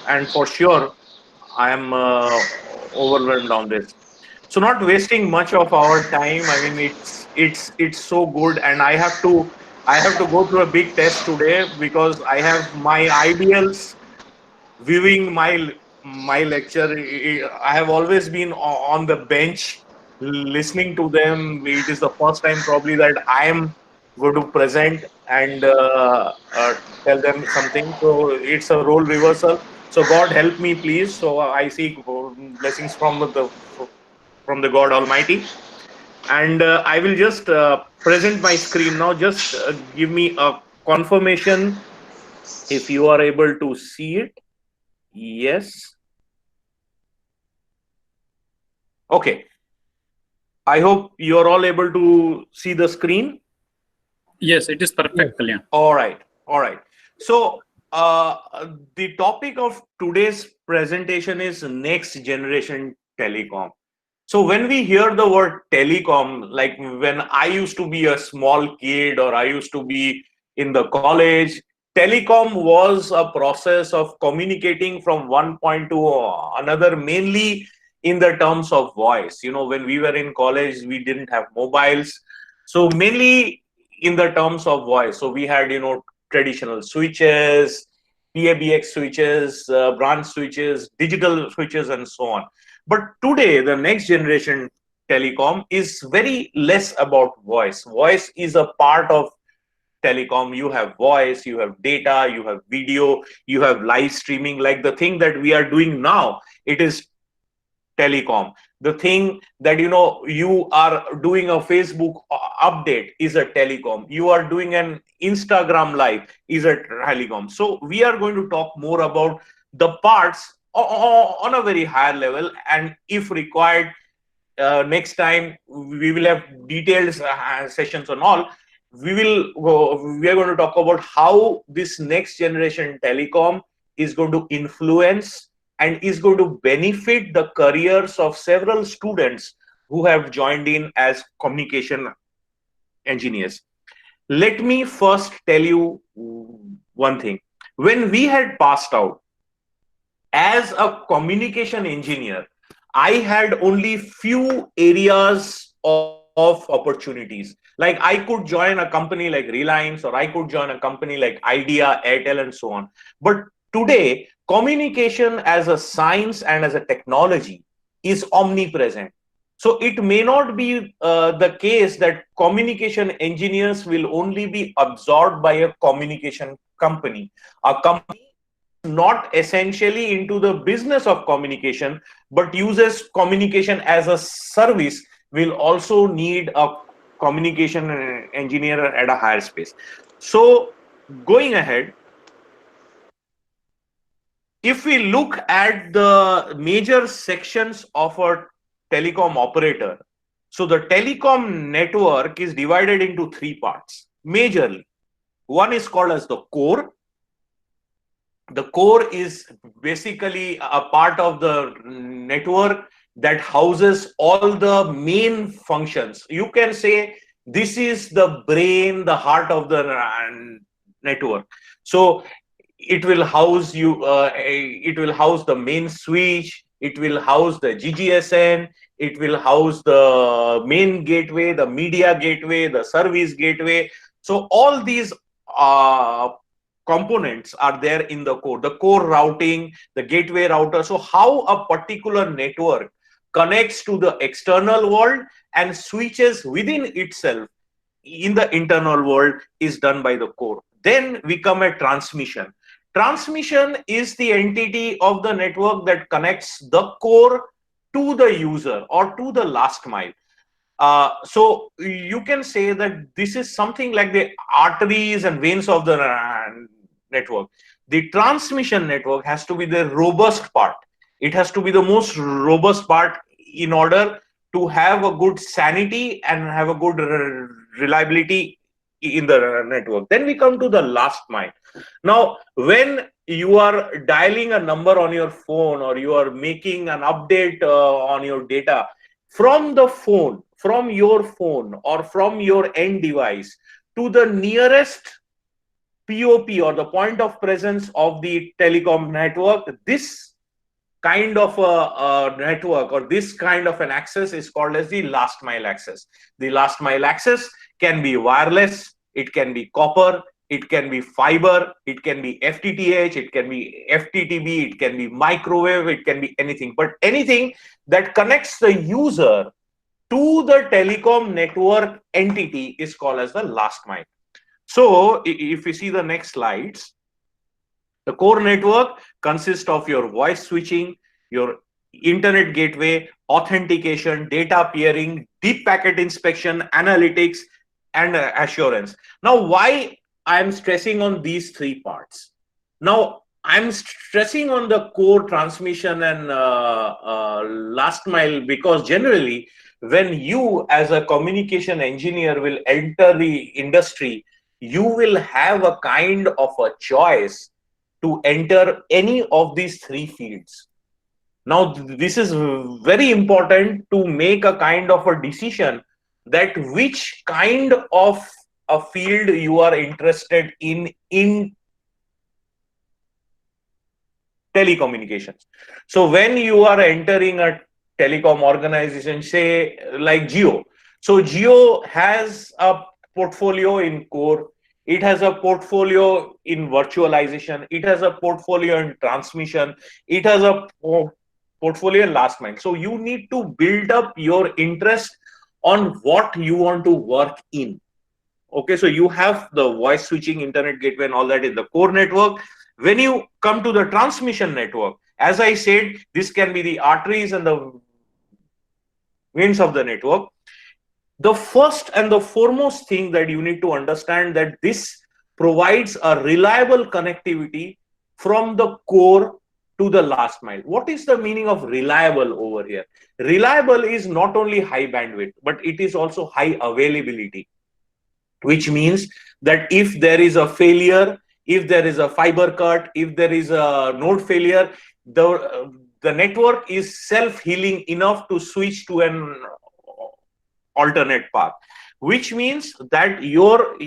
and for sure, I am overwhelmed on this. So not wasting much of our time. I mean, it's so good, and I have to go through a big test today because I have my ideals viewing my lecture. I have always been on the bench listening to them. It is the first time probably that I am going to present and tell them something. So it's a role reversal. So God help me, please. So I seek blessings from the God Almighty, and I will just present my screen now. Just give me a confirmation if you are able to see it. Yes. Okay. I hope you are all able to see the screen. Yes, it is Yes. perfect, Kalyan. All right. All right. So, uh, the topic of today's presentation is next generation telecom. So, when we hear the word telecom, like when I used to be a small kid or I used to be in the college, telecom was a process of communicating from one point to another, mainly in the terms of voice. When we were in college, we didn't have mobiles. So, mainly in the terms of voice. So we had, traditional switches, PABX switches, branch switches, digital switches, and so on. But today, the next generation telecom is very less about voice. Voice is a part of telecom. You have voice, you have data, you have video, you have live streaming. Like the thing that we are doing now, it is telecom. The thing that you are doing a Facebook update is a telecom. You are doing an Instagram live is a telecom. So we are going to talk more about the parts on a very higher level, and if required, next time we will have detailed sessions on all. We are going to talk about how this next generation telecom is going to influence and is going to benefit the careers of several students who have joined in as communication engineers. Let me first tell you one thing. When we had passed out as a communication engineer, I had only few areas of opportunities. Like I could join a company like Reliance, or I could join a company like Idea, Airtel, and so on. But today, communication as a science and as a technology is omnipresent. So it may not be the case that communication engineers will only be absorbed by a communication company. A company not essentially into the business of communication, but uses communication as a service, will also need a communication engineer at a higher space. So, going ahead, if we look at the major sections of a telecom operator, so the telecom network is divided into three parts majorly. One is called as the core. The core is basically a part of the network that houses all the main functions. You can say this is the brain, the heart of the network. So it will house it will house the main switch, it will house the GGSN, it will house the main gateway, the media gateway, the service gateway. So all these uh, components are there in the core. The core routing, the gateway router. So how a particular network connects to the external world and switches within itself in the internal world is done by the core. Then we come at transmission. Transmission is the entity of the network that connects the core to the user or to the last mile. So you can say that this is something like the arteries and veins of the network. The transmission network has to be the robust part. It has to be the most robust part in order to have a good sanity and have a good reliability in the network. Then we come to the last mile. Now, when you are dialing a number on your phone or you are making an update on your data, from the phone, from your phone or from your end device to the nearest POP, or the point of presence of the telecom network, this kind of a network or this kind of an access is called as the last mile access. The last mile access can be wireless, it can be copper, it can be fiber, it can be FTTH, it can be FTTB, it can be microwave, it can be anything, but anything that connects the user to the telecom network entity is called as the last mile. So if you see the next slides, the core network consists of your voice switching, your internet gateway, authentication, data peering, deep packet inspection, analytics, and assurance. Now, why I'm stressing on these three parts? Now, I'm stressing on the core transmission and last mile because generally, when you as a communication engineer will enter the industry, you will have a kind of a choice to enter any of these three fields. Now, this is very important to make a kind of a decision that which kind of a field you are interested in telecommunications. So when you are entering a telecom organization, say like Jio, so Jio has a portfolio in core, it has a portfolio in virtualization, it has a portfolio in transmission, it has a portfolio in last mile. So you need to build up your interest on what you want to work in. Okay, so you have the voice switching, internet gateway, and all that in the core network. When you come to the transmission network, as I said, this can be the arteries and the veins of the network. The first and the foremost thing that you need to understand that this provides a reliable connectivity from the core to the last mile. What is the meaning of reliable over here? Reliable is not only high bandwidth, but it is also high availability, which means that if there is a failure, if there is a fiber cut, if there is a node failure, the network is self-healing enough to switch to an alternate path, which means that your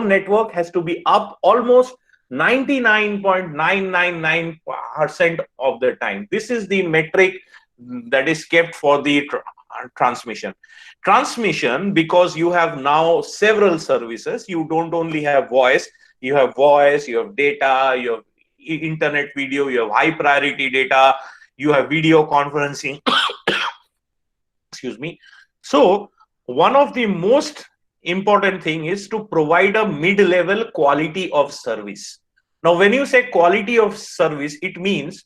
network has to be up almost 99.999% of the time. This is the metric that is kept for the transmission. Transmission, because you have now several services, you don't only have voice, you have data, you have internet video, you have high priority data, you have video conferencing. Excuse me. So one of the most important thing is to provide a mid-level quality of service. Now, when you say quality of service, it means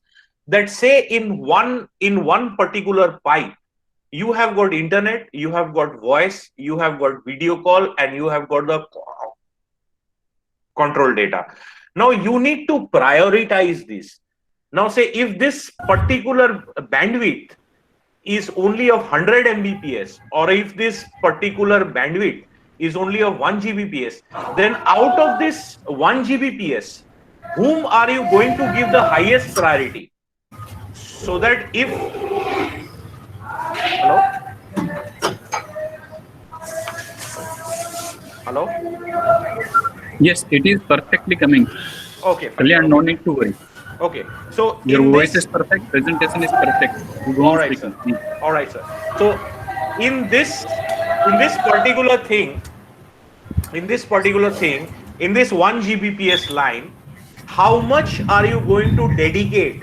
that say in one particular pipe, you have got internet, you have got voice, you have got video call, and you have got the control data. Now you need to prioritize this. Now say if this particular bandwidth is only of 100 Mbps, or if this particular bandwidth is only of 1 Gbps, then out of this 1 Gbps, whom are you going to give the highest priority? So that if, hello? Yes, it is perfectly coming. Okay. Kalyan, no need to worry. Okay. So your voice is perfect, presentation is perfect. All right, sir. All right, sir. So in this particular thing, in this 1 Gbps line, how much are you going to dedicate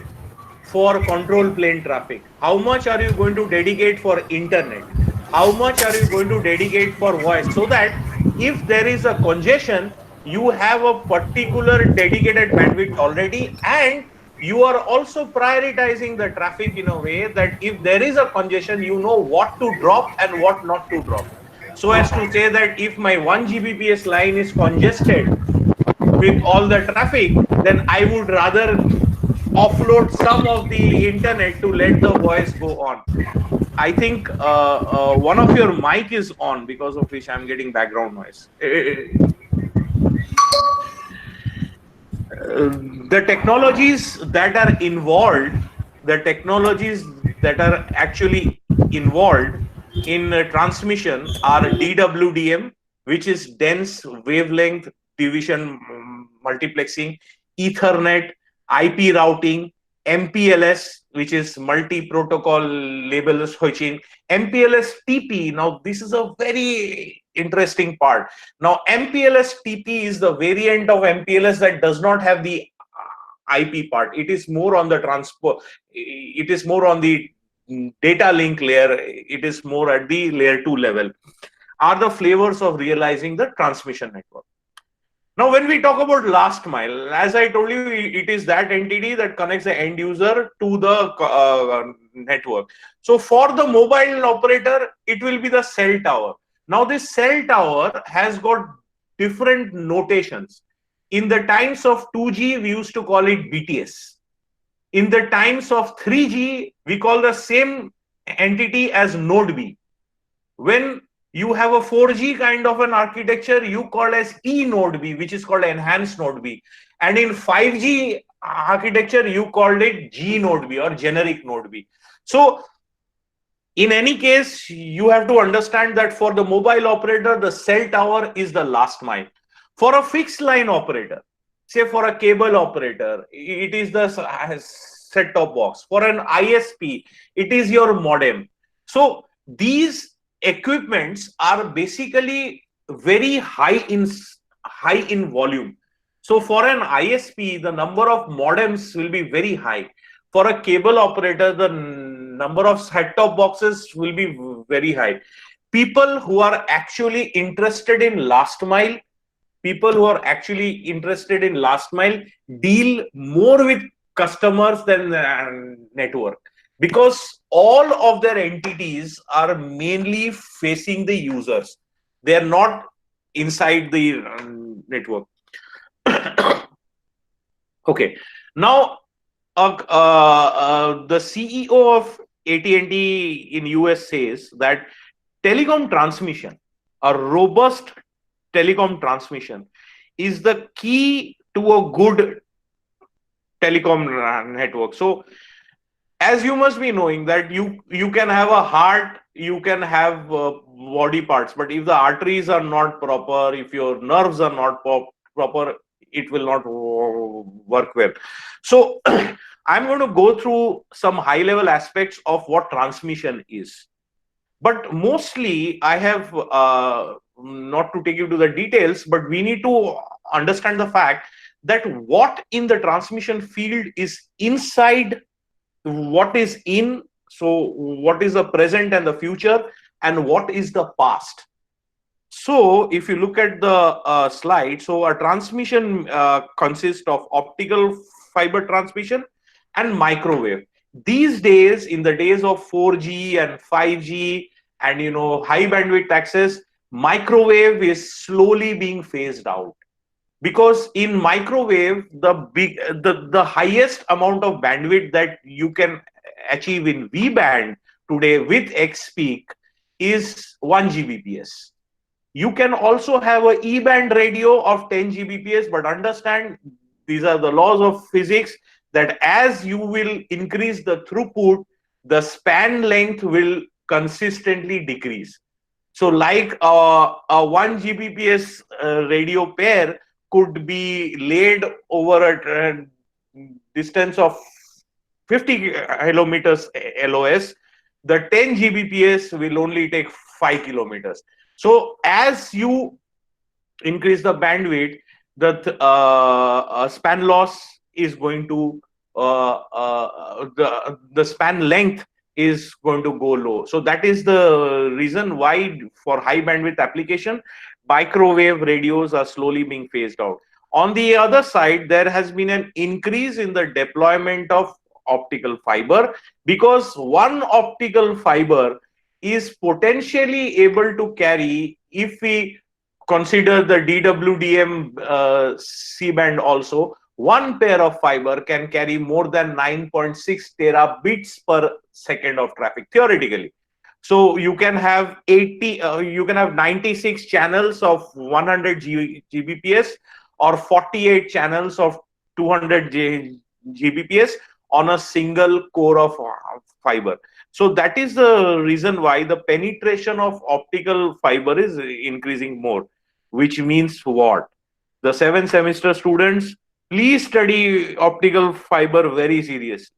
for control plane traffic? How much are you going to dedicate for internet? How much are you going to dedicate for voice? So that if there is a congestion, you have a particular dedicated bandwidth already, and you are also prioritizing the traffic in a way that if there is a congestion, you know what to drop and what not to drop. So as to say that if my 1 Gbps line is congested with all the traffic, then I would rather offload some of the internet to let the voice go on. I think one of your mic is on, because of which I'm getting background noise. The technologies that are involved, actually involved in transmission are DWDM, which is dense wavelength division multiplexing, Ethernet, IP routing, MPLS, which is multi-protocol label switching, MPLS TP. Now, this is a very interesting part. Now, MPLS TP is the variant of MPLS that does not have the IP part. It is more on the transport. It is more on the data link layer. It is more at the layer 2 level. Are the flavors of realizing the transmission network. Now, when we talk about last mile, as I told you, it is that entity that connects the end user to the network. So for the mobile operator, it will be the cell tower. Now, this cell tower has got different notations. In the times of 2G, we used to call it BTS. In the times of 3G, we call the same entity as node B. When you have a 4G kind of an architecture, you call as E node B, which is called enhanced node B. And in 5G architecture, you called it G node B or generic node B. So in any case, you have to understand that for the mobile operator, the cell tower is the last mile. For a fixed line operator, say for a cable operator, it is the set-top box. For an ISP, it is your modem. So these equipments are basically very high in volume. So for an ISP, the number of modems will be very high. For a cable operator, the number of set-top boxes will be very high. People who are actually interested in last mile, deal more with customers than network, because all of their entities are mainly facing the users. They are not inside the network. Okay. Now, the CEO of AT&T in US says that telecom transmission, a robust telecom transmission, is the key to a good telecom network. So, as you must be knowing that you can have a heart, you can have body parts, but if the arteries are not proper, if your nerves are not proper, it will not work well. So I'm going to go through some high level aspects of what transmission is, but mostly I have not to take you to the details, but we need to understand the fact that what in the transmission field is inside, what is in, so what is the present and the future, and what is the past. So if you look at the slide, so a transmission consists of optical fiber transmission and microwave. These days, in the days of 4G and 5G and high bandwidth access, microwave is slowly being phased out, because in microwave the highest amount of bandwidth that you can achieve in V band today with XPeak is 1 Gbps. You can also have a E band radio of 10 Gbps, but understand these are the laws of physics, that as you will increase the throughput, the span length will consistently decrease. So like a 1 Gbps radio pair could be laid over a distance of 50 kilometers LOS. The 10 Gbps will only take 5 kilometers. So as you increase the bandwidth, the span loss is going to the span length is going to go low. So that is the reason why for high bandwidth application, microwave radios are slowly being phased out. On the other side, there has been an increase in the deployment of optical fiber, because one optical fiber is potentially able to carry, if we consider the DWDM C-band also, one pair of fiber can carry more than 9.6 terabits per second of traffic, theoretically. So you can have 96 channels of 100 Gbps or 48 channels of 200 Gbps on a single core of fiber. So that is the reason why the penetration of optical fiber is increasing more, which means what? The 7th semester students, please study optical fiber very seriously,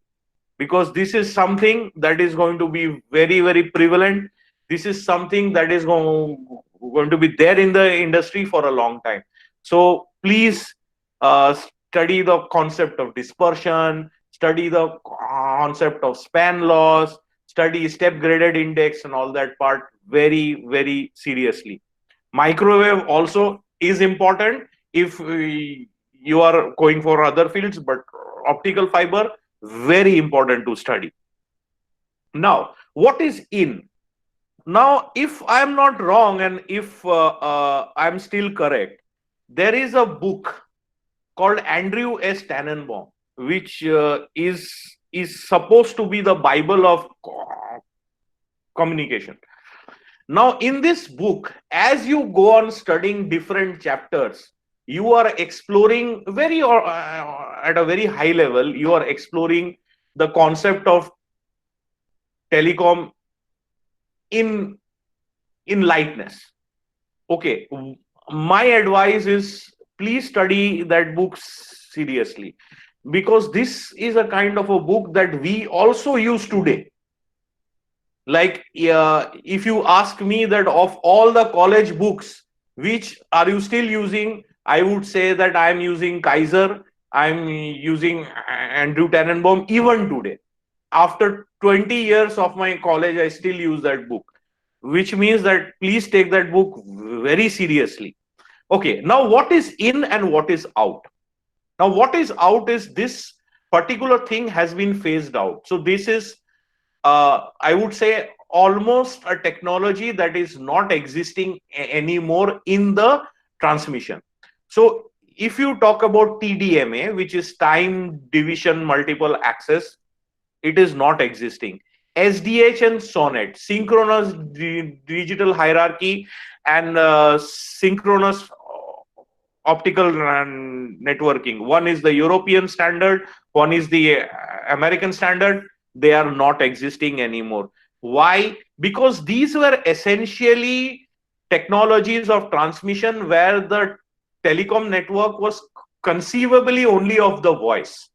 because this is something that is going to be very, very prevalent. This is something that is going to be there in the industry for a long time. So please study the concept of dispersion, study the concept of span loss, study step graded index and all that part very, very seriously. Microwave also is important if you are going for other fields, but optical fiber, very important to study. Now, what is in? Now, if I am not wrong and if I am still correct, there is a book called Andrew S. Tannenbaum, which is supposed to be the Bible of communication. Now, in this book, as you go on studying different chapters, you are exploring at a very high level, you are exploring the concept of telecom in lightness. Okay, my advice is please study that book seriously, because this is a kind of a book that we also use today. Like, if you ask me that of all the college books, which are you still using, I would say that I'm using Kaiser, I'm using Andrew Tannenbaum even today. After 20 years of my college, I still use that book, which means that please take that book very seriously. Okay, now what is in and what is out? Now, what is out is this particular thing has been phased out. So this is, I would say, almost a technology that is not existing anymore in the transmission. So if you talk about TDMA, which is time division multiple access, it is not existing. SDH and SONET, synchronous digital hierarchy, and synchronous optical networking. One is the European standard, one is the American standard. They are not existing anymore. Why? Because these were essentially technologies of transmission where the telecom network was conceivably only of the voice.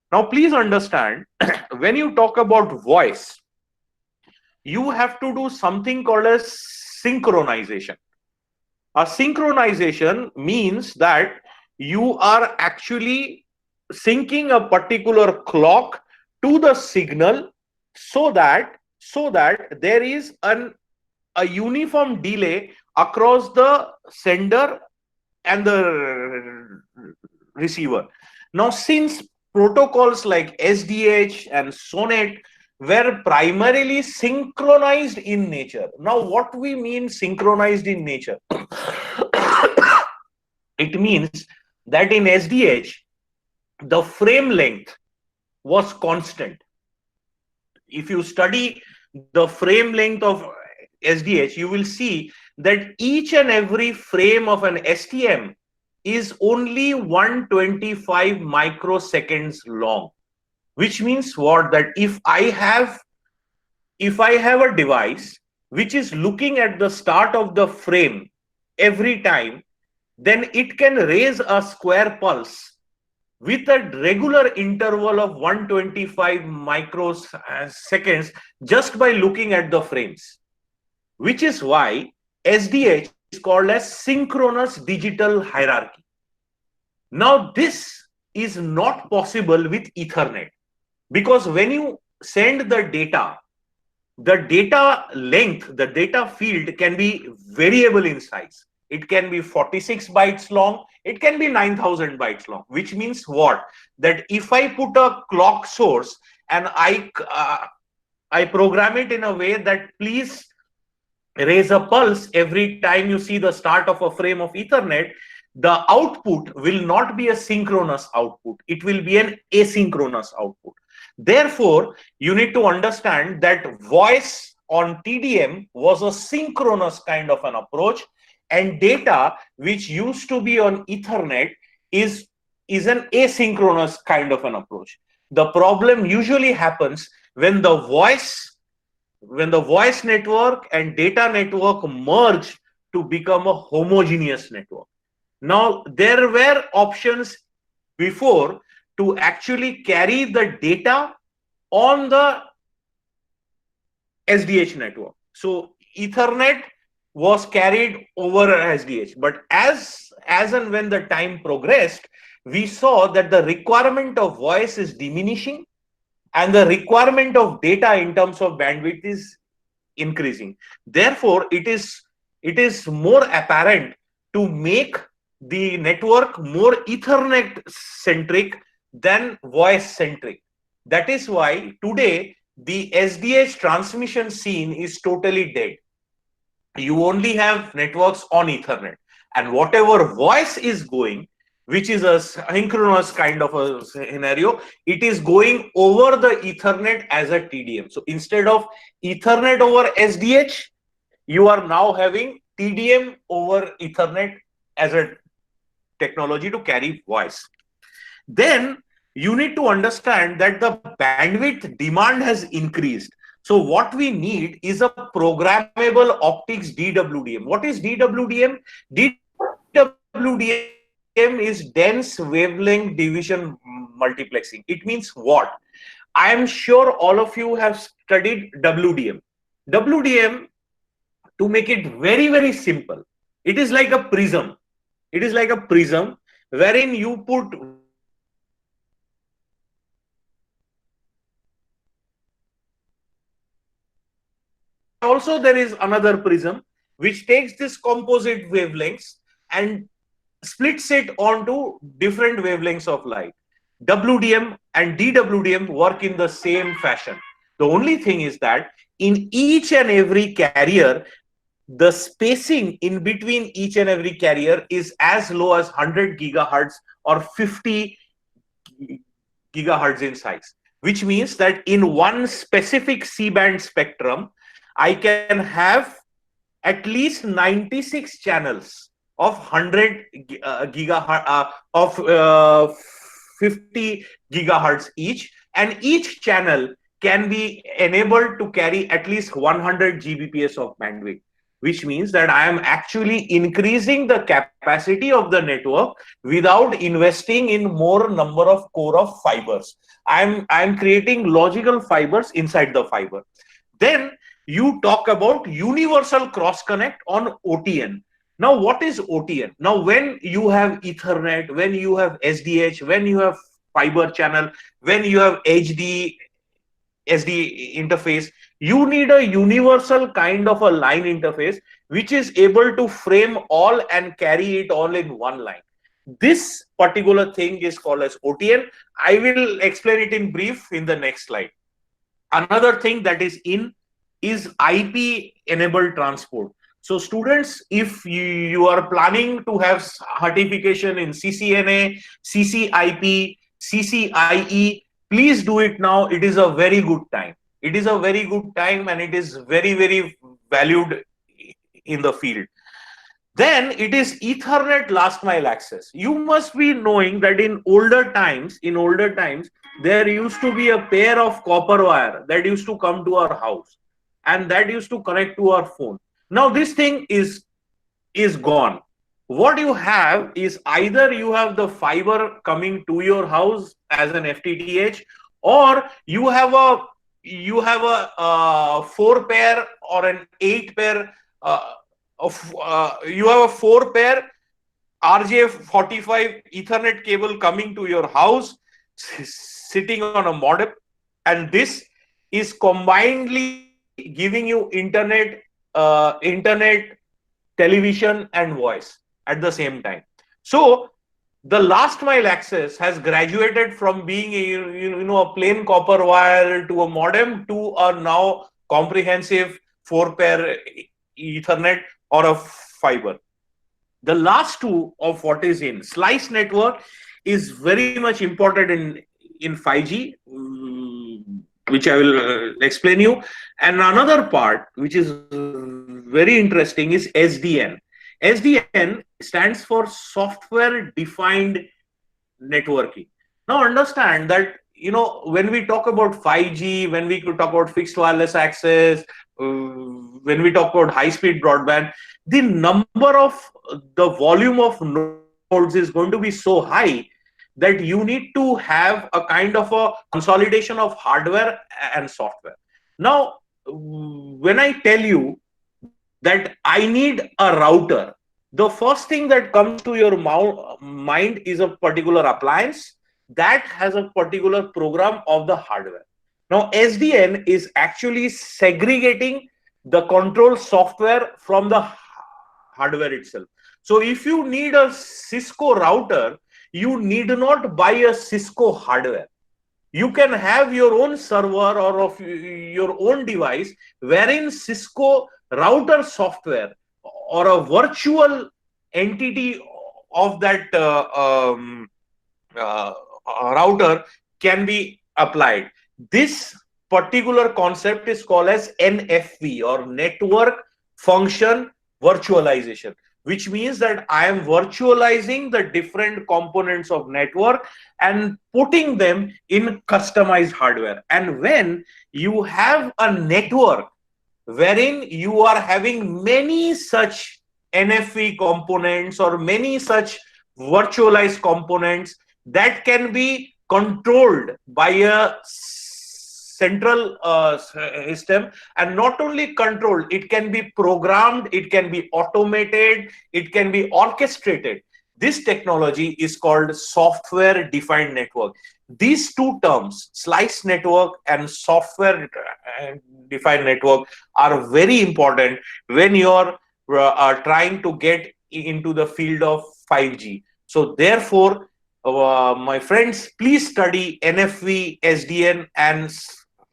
Now, please understand, when you talk about voice, you have to do something called as synchronization. A synchronization means that you are actually syncing a particular clock to the signal so that there is a uniform delay across the sender and the receiver. Now, since protocols like SDH and SONET were primarily synchronized in nature. Now, what we mean synchronized in nature? It means that in SDH, the frame length was constant. If you study the frame length of SDH, you will see that each and every frame of an STM is only 125 microseconds long, which means what? That if I have a device which is looking at the start of the frame every time, then it can raise a square pulse with a regular interval of 125 microseconds just by looking at the frames, which is why SDH is called as synchronous digital hierarchy. Now, this is not possible with Ethernet, because when you send the data length, the data field can be variable in size. It can be 46 bytes long, it can be 9,000 bytes long, which means what? That if I put a clock source and I program it in a way that please raise a pulse every time you see the start of a frame of Ethernet, the output will not be a synchronous output. It will be an asynchronous output. Therefore, you need to understand that voice on TDM was a synchronous kind of an approach, and data which used to be on Ethernet is an asynchronous kind of an approach. The problem usually happens when the voice network and data network merge to become a homogeneous network. Now, there were options before to actually carry the data on the SDH network. So Ethernet was carried over SDH, but as and when the time progressed, we saw that the requirement of voice is diminishing and the requirement of data in terms of bandwidth is increasing. Therefore, it is more apparent to make the network more Ethernet centric than voice centric. That is why today the SDH transmission scene is totally dead. You only have networks on Ethernet, and whatever voice is going, which is a synchronous kind of a scenario, it is going over the Ethernet as a TDM. So instead of Ethernet over SDH, you are now having TDM over Ethernet as a technology to carry voice. Then you need to understand that the bandwidth demand has increased. So what we need is a programmable optics DWDM. What is DWDM? DWDM is dense wavelength division multiplexing. It means what? I am sure all of you have studied WDM. WDM, to make it very, very simple, it is like a prism. It is like a prism wherein you put also there is another prism which takes this composite wavelengths and splits it onto different wavelengths of light. WDM and DWDM work in the same fashion. The only thing is that in each and every carrier, the spacing in between each and every carrier is as low as 100 gigahertz or 50 gigahertz in size, which means that in one specific C-band spectrum, I can have at least 96 channels of 100 gigahertz of 50 gigahertz each, and each channel can be enabled to carry at least 100 Gbps of bandwidth, which means that I am actually increasing the capacity of the network without investing in more number of core of fibers. I'm creating logical fibers inside the fiber. Then you talk about universal cross connect on OTN. Now, what is OTN? Now, when you have Ethernet, when you have SDH, when you have fiber channel, when you have HD, SD interface, you need a universal kind of a line interface which is able to frame all and carry it all in one line. This particular thing is called as OTN. I will explain it in brief in the next slide. Another thing that is in is IP enabled transport. So students, if you are planning to have certification in CCNA, CCIP, CCIE, please do it now. It is a very good time. It is a very good time and it is very, very valued in the field. Then it is Ethernet last mile access. You must be knowing that in older times, there used to be a pair of copper wire that used to come to our house and that used to connect to our phone. Now this thing is gone. What you have is either you have the fiber coming to your house as an FTTH, or you have a 4-pair or an 8-pair you have a 4-pair RJ45 Ethernet cable coming to your house, sitting on a modem, and this is combinedly giving you internet, television, and voice at the same time. So the last mile access has graduated from being a plain copper wire to a modem to a now comprehensive 4-pair Ethernet or a fiber. The last two of what is in slice network is very much important in 5G, which I will explain you. And another part which is very interesting is SDN. SDN stands for software defined networking. Now understand that when we talk about 5G, when we could talk about fixed wireless access, when we talk about high speed broadband, the volume of nodes is going to be so high that you need to have a kind of a consolidation of hardware and software. Now, when I tell you that I need a router, the first thing that comes to your mind is a particular appliance that has a particular program of the hardware. Now, SDN is actually segregating the control software from the hardware itself. So if you need a Cisco router, you need not buy a Cisco hardware. You can have your own server or of your own device wherein Cisco router software or a virtual entity of that uh, router can be applied. This particular concept is called as NFV, or network function virtualization, which means that I am virtualizing the different components of network and putting them in customized hardware. And when you have a network wherein you are having many such NFV components or many such virtualized components that can be controlled by a central system, and not only controlled, it can be programmed, it can be automated, it can be orchestrated. This technology is called software defined network. These two terms, slice network and software defined network, are very important when you're trying to get into the field of 5G. So therefore, my friends, please study NFV, SDN, and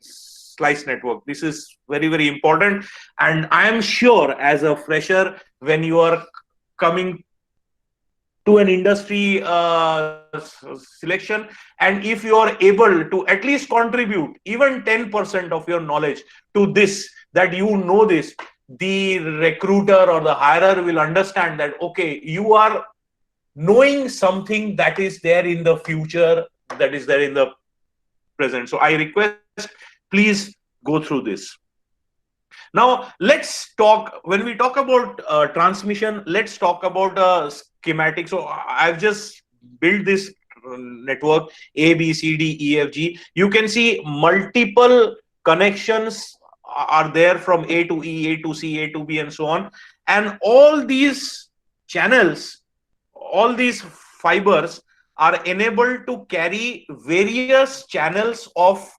slice network. This is very, very important. And I am sure as a fresher, when you are coming to an industry selection, and if you are able to at least contribute even 10% of your knowledge to this, that you know this, the recruiter or the hirer will understand that, okay, you are knowing something that is there in the future, that is there in the present. So I request, please go through this. Now, let's talk, when we talk about transmission, let's talk about schematic. So I've just built this network A, B, C, D, E, F, G. You can see multiple connections are there from A to E, A to C, A to B, and so on. And all these channels, all these fibers are enabled to carry various channels of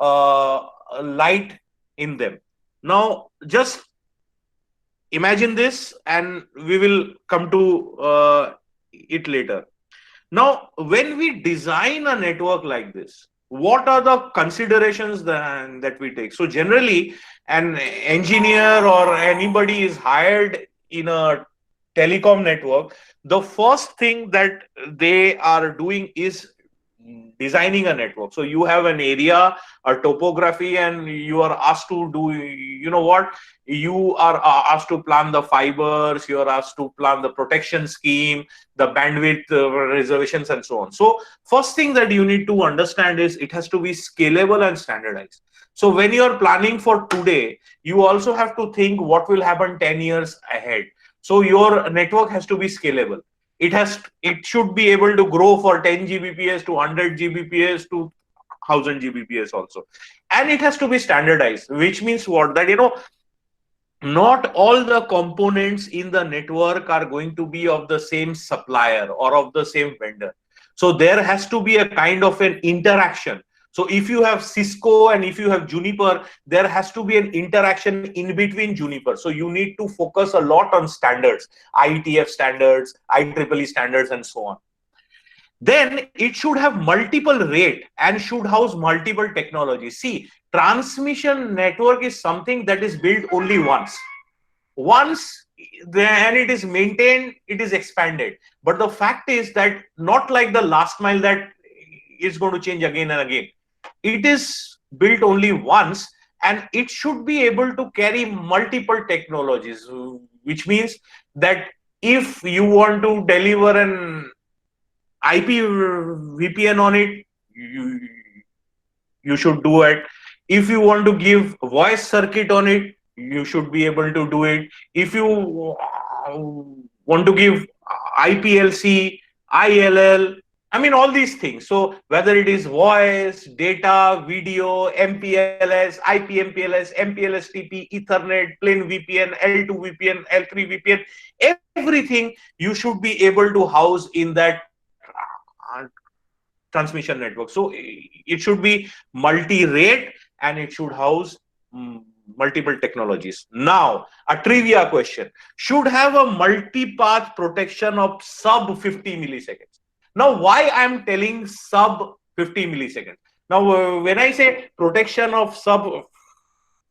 light in them. Now, just imagine this, and we will come to it later. Now, when we design a network like this, what are the considerations that we take? So generally, an engineer or anybody is hired in a telecom network, the first thing that they are doing is designing a network. So you have an area, a topography, and you are asked to do, you know what, you are asked to plan the fibers, you are asked to plan the protection scheme, the bandwidth reservations, and so on. So first thing that you need to understand is it has to be scalable and standardized. So when you are planning for today, you also have to think what will happen 10 years ahead. So your network has to be scalable. It should be able to grow for 10 Gbps to 100 Gbps to 1000 Gbps also. And it has to be standardized, which means what? That, not all the components in the network are going to be of the same supplier or of the same vendor. So there has to be a kind of an interaction. So if you have Cisco and if you have Juniper, there has to be an interaction in between Juniper. So you need to focus a lot on standards, IETF standards, IEEE standards, and so on. Then it should have multiple rate and should house multiple technologies. See, transmission network is something that is built only once. Once then it is maintained, it is expanded. But the fact is that not like the last mile that is going to change again and again. It is built only once, and it should be able to carry multiple technologies, which means that if you want to deliver an IP VPN on it, you should do it. If you want to give voice circuit on it, you should be able to do it. If you want to give IPLC, ILL, I mean, all these things. So whether it is voice, data, video, MPLS, IPMPLS, MPLS-TP, Ethernet, plain VPN, L2 VPN, L3 VPN, everything you should be able to house in that transmission network. So it should be multi-rate and it should house multiple technologies. Now, a trivia question: should have a multi-path protection of sub 50 milliseconds. Now, why I'm telling sub 50 milliseconds? Now, when I say protection of sub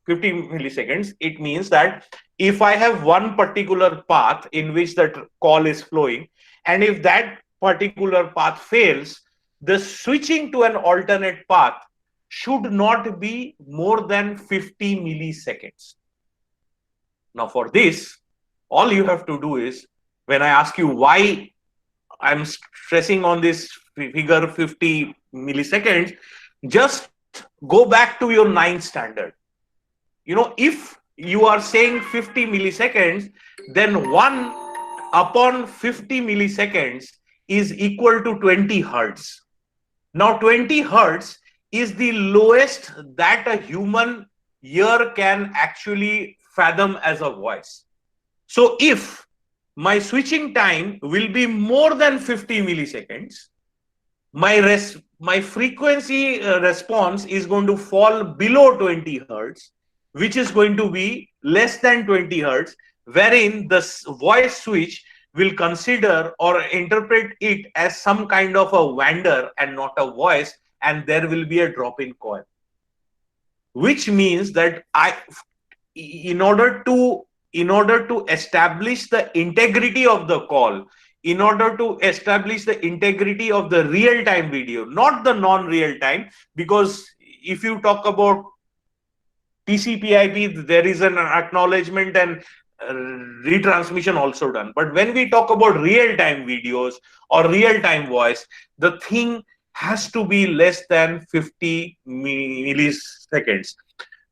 50 milliseconds, it means that if I have one particular path in which that call is flowing, and if that particular path fails, the switching to an alternate path should not be more than 50 milliseconds. Now, for this, all you have to do is, when I ask you why I'm stressing on this figure 50 milliseconds, just go back to your 9th standard. You know, if you are saying 50 milliseconds, then 1 upon 50 milliseconds is equal to 20 hertz. Now, 20 hertz is the lowest that a human ear can actually fathom as a voice. So if my switching time will be more than 50 milliseconds, my frequency response is going to fall below 20 hertz, which is going to be less than 20 hertz, wherein the voice switch will consider or interpret it as some kind of a wander and not a voice, and there will be a drop in coil, which means that in order to establish the integrity of the call, in order to establish the integrity of the real-time video, not the non-real-time, because if you talk about TCP/IP, there is an acknowledgement and retransmission also done. But when we talk about real-time videos or real-time voice, the thing has to be less than 50 milliseconds.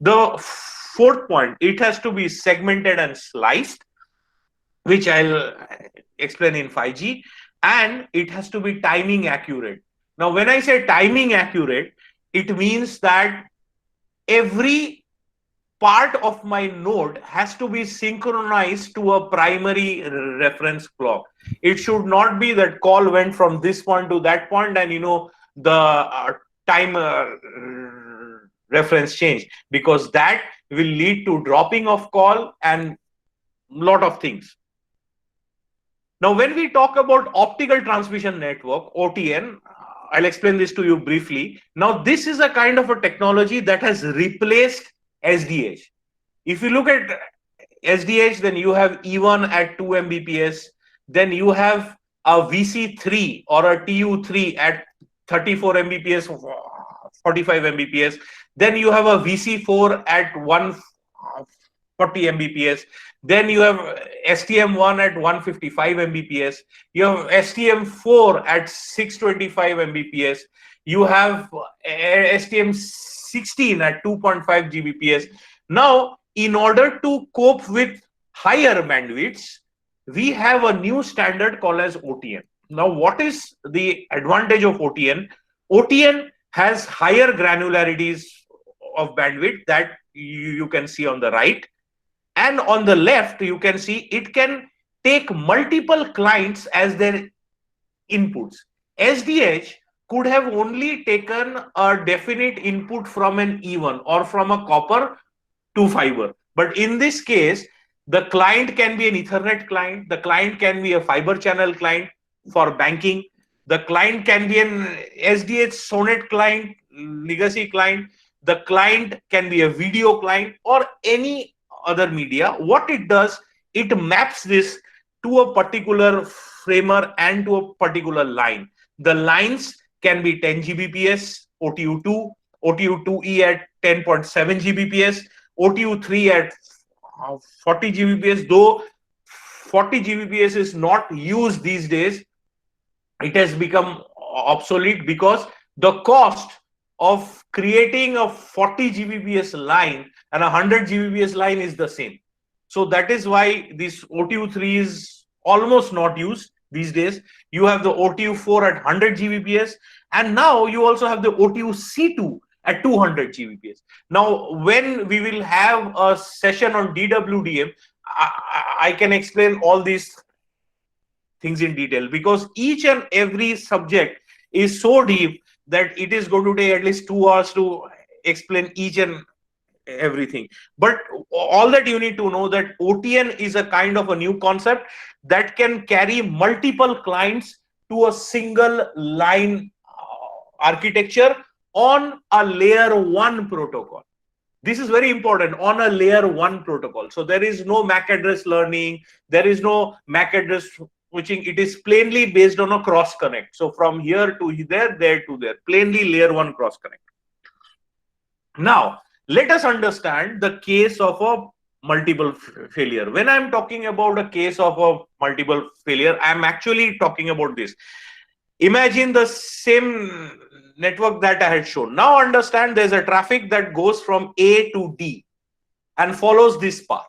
The fourth point, it has to be segmented and sliced, which I'll explain in 5G, and it has to be timing accurate. Now, when I say timing accurate, it means that every part of my node has to be synchronized to a primary reference clock. It should not be that call went from this point to that point and the time reference change, because that will lead to dropping of call and lot of things. Now, when we talk about optical transmission network, OTN, I'll explain this to you briefly. Now, this is a kind of a technology that has replaced SDH. If you look at SDH, then you have E1 at 2 Mbps, then you have a VC3 or a TU3 at 34 Mbps, 45 Mbps, then you have a VC4 at 140 Mbps, then you have STM1 at 155 Mbps, you have STM4 at 625 Mbps, you have STM16 at 2.5 Gbps. Now, in order to cope with higher bandwidths, we have a new standard called as OTN. Now, what is the advantage of OTN? OTN has higher granularities of bandwidth that you can see on the right, and on the left you can see it can take multiple clients as their inputs. SDH could have only taken a definite input from an E1 or from a copper to fiber, but in this case the client can be an Ethernet client, the client can be a fiber channel client for banking, the client can be an SDH SONET client, legacy client, the client can be a video client or any other media. What it does, it maps this to a particular framer and to a particular line. The lines can be 10 Gbps, OTU2, OTU2E at 10.7 Gbps, OTU3 at 40 Gbps, though 40 Gbps is not used these days. It has become obsolete because the cost of creating a 40 Gbps line and a 100 Gbps line is the same. So that is why this OTU3 is almost not used. these days. You have the OTU4 at 100 Gbps, and now you also have the OTU-C2 at 200 Gbps. Now, when we will have a session on DWDM, I can explain all these things in detail, because each and every subject is so deep that it is going to take at least 2 hours to explain each and everything. But all that you need to know, that OTN is a kind of a new concept that can carry multiple clients to a single line architecture on a layer 1 protocol. This is very important, on a layer 1 protocol. So there is no MAC address learning, there is no MAC address switching. It is plainly based on a cross connect. So from here to there, there to there, plainly layer 1 cross connect. Now, let us understand the case of a multiple failure. When I'm talking about a case of a multiple failure, I'm actually talking about this. Imagine the same network that I had shown. Now understand, there's a traffic that goes from A to D and follows this path.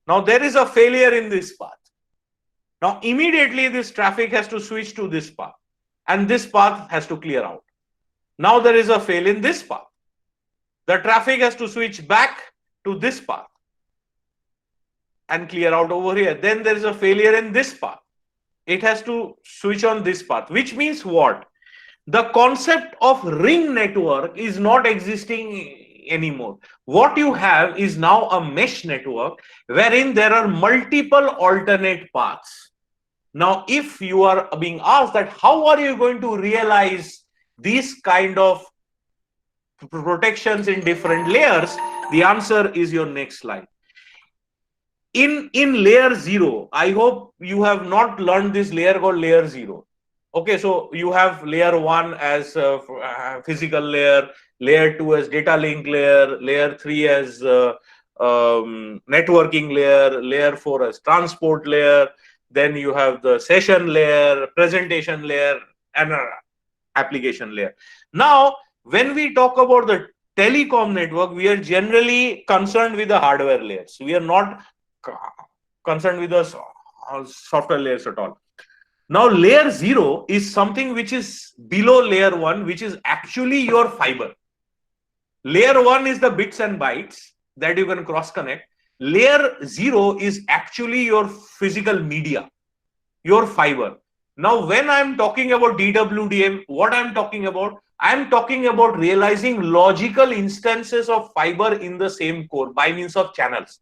Now there is a failure in this path. Now immediately this traffic has to switch to this path, and this path has to clear out. Now there is a fail in this path. The traffic has to switch back to this path and clear out over here. Then there is a failure in this path. It has to switch on this path, which means what? The concept of ring network is not existing anymore. What you have is now a mesh network wherein there are multiple alternate paths. Now, if you are being asked that how are you going to realize these kind of protections in different layers, the answer is your next slide. In layer 0, I hope you have not learned this layer called layer 0. Okay, so you have layer 1 as physical layer, layer 2 as data link layer, layer 3 as networking layer, layer 4 as transport layer, then you have the session layer, presentation layer, and application layer. Now, when we talk about the telecom network, we are generally concerned with the hardware layers. We are not concerned with the software layers at all. Now, layer 0 is something which is below layer 1, which is actually your fiber. Layer 1 is the bits and bytes that you can cross connect. Layer 0 is actually your physical media, your fiber. Now, when I'm talking about DWDM, what I'm talking about? I'm talking about realizing logical instances of fiber in the same core by means of channels.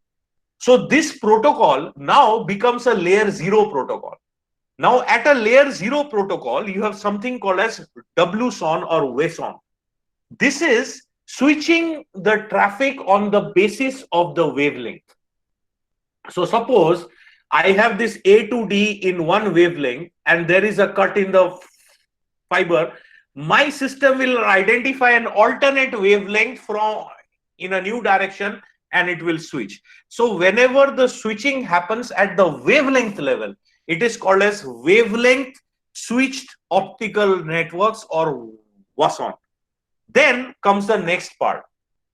So this protocol now becomes a layer 0 protocol. Now at a layer 0 protocol, you have something called as WSON or WSON. This is switching the traffic on the basis of the wavelength. So suppose I have this A to D in one wavelength and there is a cut in the fiber. My system will identify an alternate wavelength from in a new direction and it will switch. So whenever the switching happens at the wavelength level, it is called as wavelength switched optical networks or WSON. Then comes the next part.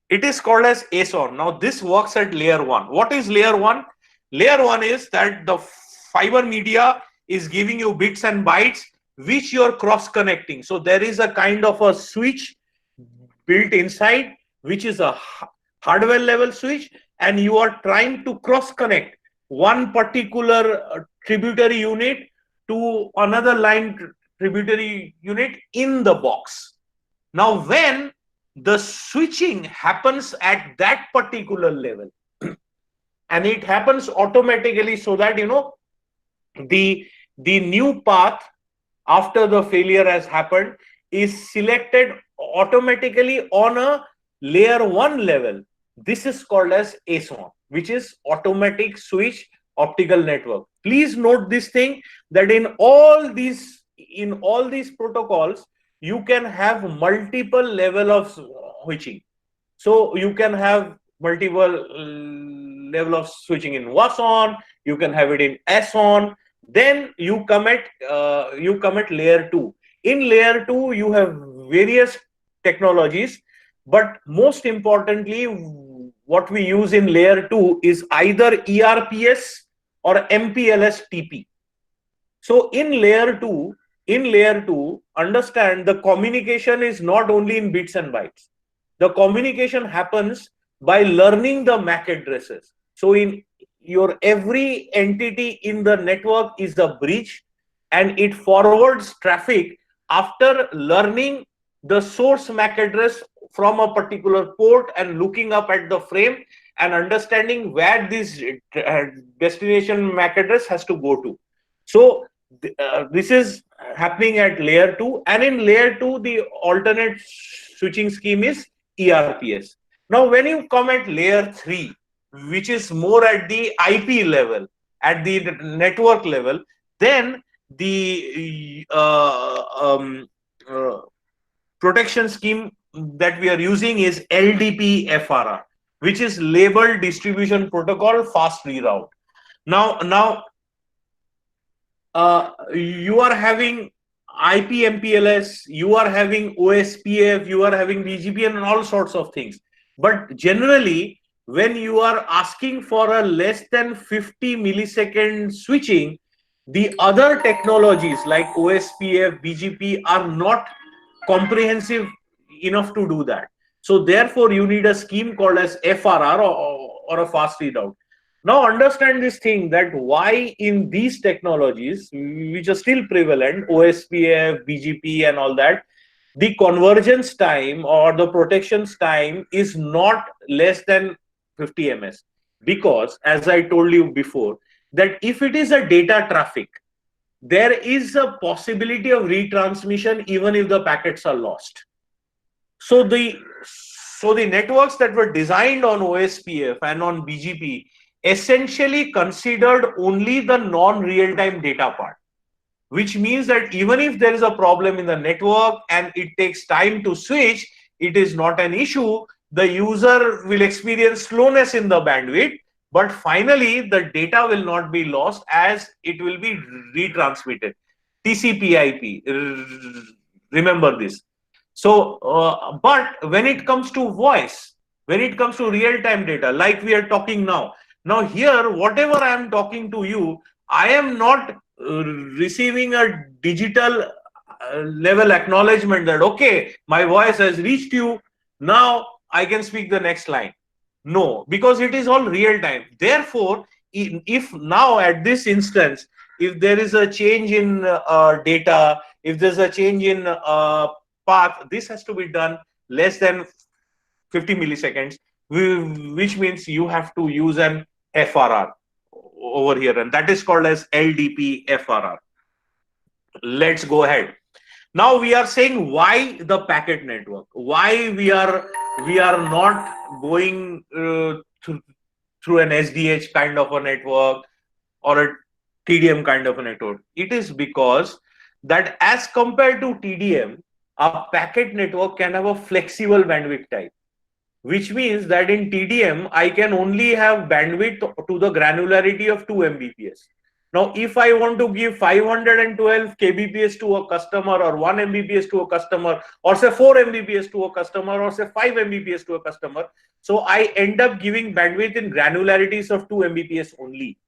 It is called as ASON. Now this works at layer 1. What is layer 1? Layer 1 is that the fiber media is giving you bits and bytes which you are cross connecting. So there is a kind of a switch built inside, which is a hardware level switch, and you are trying to cross connect one particular tributary unit to another line tributary unit in the box. Now when the switching happens at that particular level and it happens automatically, so that you know the new path after the failure has happened is selected automatically on a layer 1 level. This is called as ASON, which is automatic switch optical network. Please note this thing, that in all these protocols you can have multiple level of switching. So you can have multiple level of switching in WSON, you can have it in SON. Then you come at layer 2. In layer 2 you have various technologies, but most importantly what we use in layer 2 is either ERPS or MPLS TP. So in layer 2, understand the communication is not only in bits and bytes. The communication happens by learning the MAC addresses. So in your every entity in the network is a bridge, and it forwards traffic after learning the source MAC address from a particular port and looking up at the frame and understanding where this destination MAC address has to go to. So this is happening at layer 2, and in layer 2 the alternate switching scheme is ERPS. Now when you come at layer 3, which is more at the IP level, at the network level, then the protection scheme that we are using is LDP FRR, which is Label Distribution Protocol Fast Reroute. Now you are having IP MPLS, you are having OSPF, you are having BGP and all sorts of things. But generally, when you are asking for a less than 50 millisecond switching, the other technologies like OSPF, BGP are not comprehensive enough to do that. So therefore, you need a scheme called as FRR, or a fast readout. Now understand this thing, that why in these technologies which are still prevalent, OSPF, BGP and all that, the convergence time or the protections time is not less than 50 ms, because as I told you before, that if it is a data traffic, there is a possibility of retransmission even if the packets are lost. So the networks that were designed on OSPF and on BGP essentially considered only the non-real-time data part, which means that even if there is a problem in the network and it takes time to switch, it is not an issue. The user will experience slowness in the bandwidth, but finally the data will not be lost as it will be retransmitted. TCP/IP, remember this. So, but when it comes to voice, when it comes to real-time data, like we are talking now here, whatever I am talking to you, I am not receiving a digital level acknowledgement that, okay, my voice has reached you, now I can speak the next line. No, because it is all real time. Therefore, if now at this instance, if there is a change in data, if there's a change in path, this has to be done less than 50 milliseconds, which means you have to use an FRR over here, and that is called as LDP FRR. Let's go ahead. Now we are saying why the packet network, why we are not going through an SDH kind of a network or a TDM kind of a network. It is because that as compared to TDM, a packet network can have a flexible bandwidth type, which means that in TDM, I can only have bandwidth to the granularity of 2 Mbps. Now, if I want to give 512 kbps to a customer, or 1 Mbps to a customer, or say 4 Mbps to a customer, or say 5 Mbps to a customer, so I end up giving bandwidth in granularities of 2 Mbps only.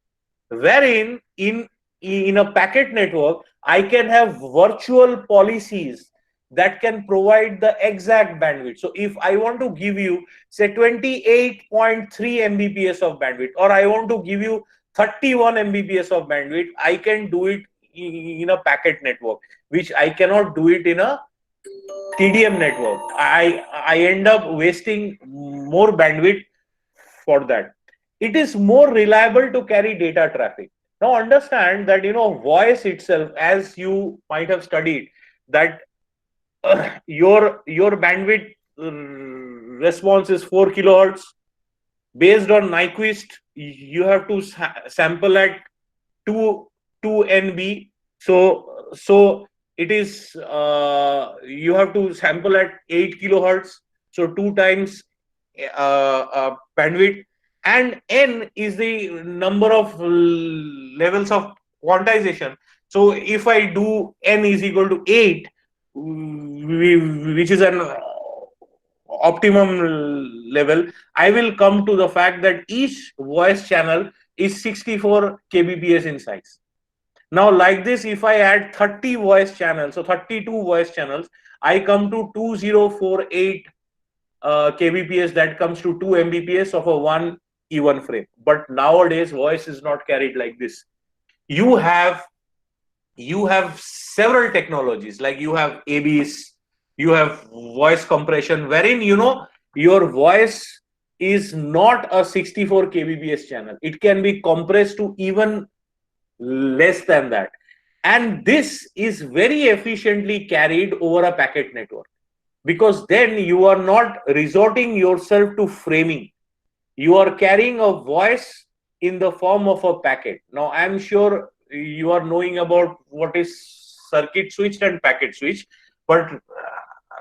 Wherein in a packet network, I can have virtual policies that can provide the exact bandwidth. So if I want to give you say 28.3 Mbps of bandwidth, or I want to give you 31 Mbps of bandwidth, I can do it in a packet network, which I cannot do it in a TDM network. I end up wasting more bandwidth for that. It is more reliable to carry data traffic. Now understand that, voice itself, as you might have studied, that your bandwidth response is 4 kilohertz. Based on Nyquist, you have to sample at 2 NB. So it is you have to sample at 8 kilohertz. So 2 times bandwidth, and N is the number of levels of quantization. So if I do N is equal to 8, which is an optimum level, I will come to the fact that each voice channel is 64 kbps in size. Now, like this, if I add 30 voice channels, so 32 voice channels, I come to 2048 kbps. That comes to 2 mbps of a one even frame. But nowadays, voice is not carried like this. You have several technologies, like you have ABs, you have voice compression, wherein your voice is not a 64 kbps channel. It can be compressed to even less than that, and this is very efficiently carried over a packet network, because then you are not resorting yourself to framing. You are carrying a voice in the form of a packet. Now, I'm sure you are knowing about what is circuit switch and packet switch, but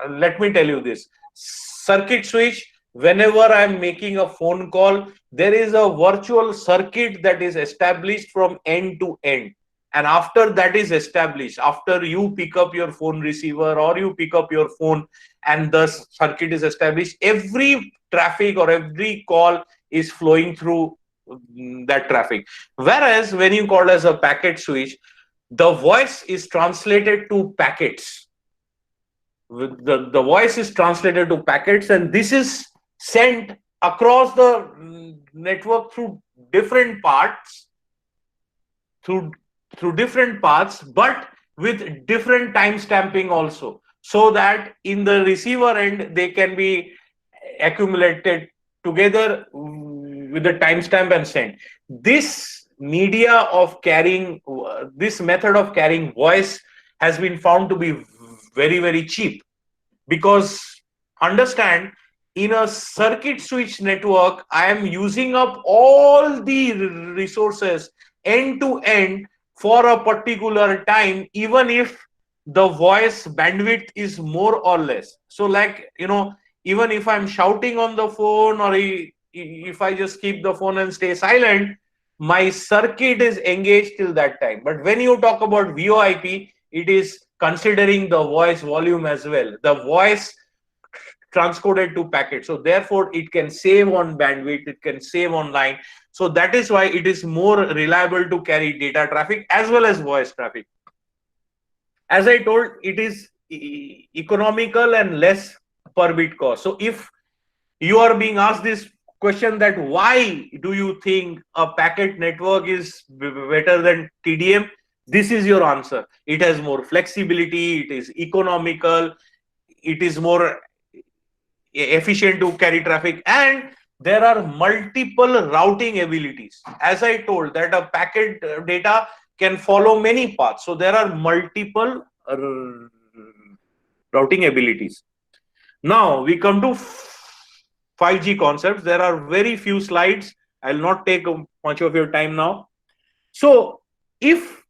let me tell you this. Circuit switch, whenever I'm making a phone call, there is a virtual circuit that is established from end to end. And after that is established, after you pick up your phone receiver or you pick up your phone and the circuit is established, every traffic or every call is flowing through that traffic. Whereas when you call as a packet switch, the voice is translated to packets. The voice is translated to packets, and this is sent across the network through different parts, through different paths, but with different time stamping also, so that in the receiver end they can be accumulated together with the timestamp and sent. This media of carrying, this method of carrying voice has been found to be very, very cheap, because understand, in a circuit switch network, I am using up all the resources end to end for a particular time, even if the voice bandwidth is more or less. So, like, even if I'm shouting on the phone, or if I just keep the phone and stay silent, my circuit is engaged till that time. But when you talk about VoIP, it is considering the voice volume as well, the voice transcoded to packet. So therefore, it can save on bandwidth, it can save on line. So that is why it is more reliable to carry data traffic as well as voice traffic. As I told, it is economical and less per bit cost. So if you are being asked this question, that why do you think a packet network is better than TDM, this is your answer. It has more flexibility, it is economical, it is more efficient to carry traffic, and there are multiple routing abilities. As I told, that a packet data can follow many paths, so there are multiple routing abilities. Now we come to 5G concepts. There are very few slides. I'll not take much of your time now. So if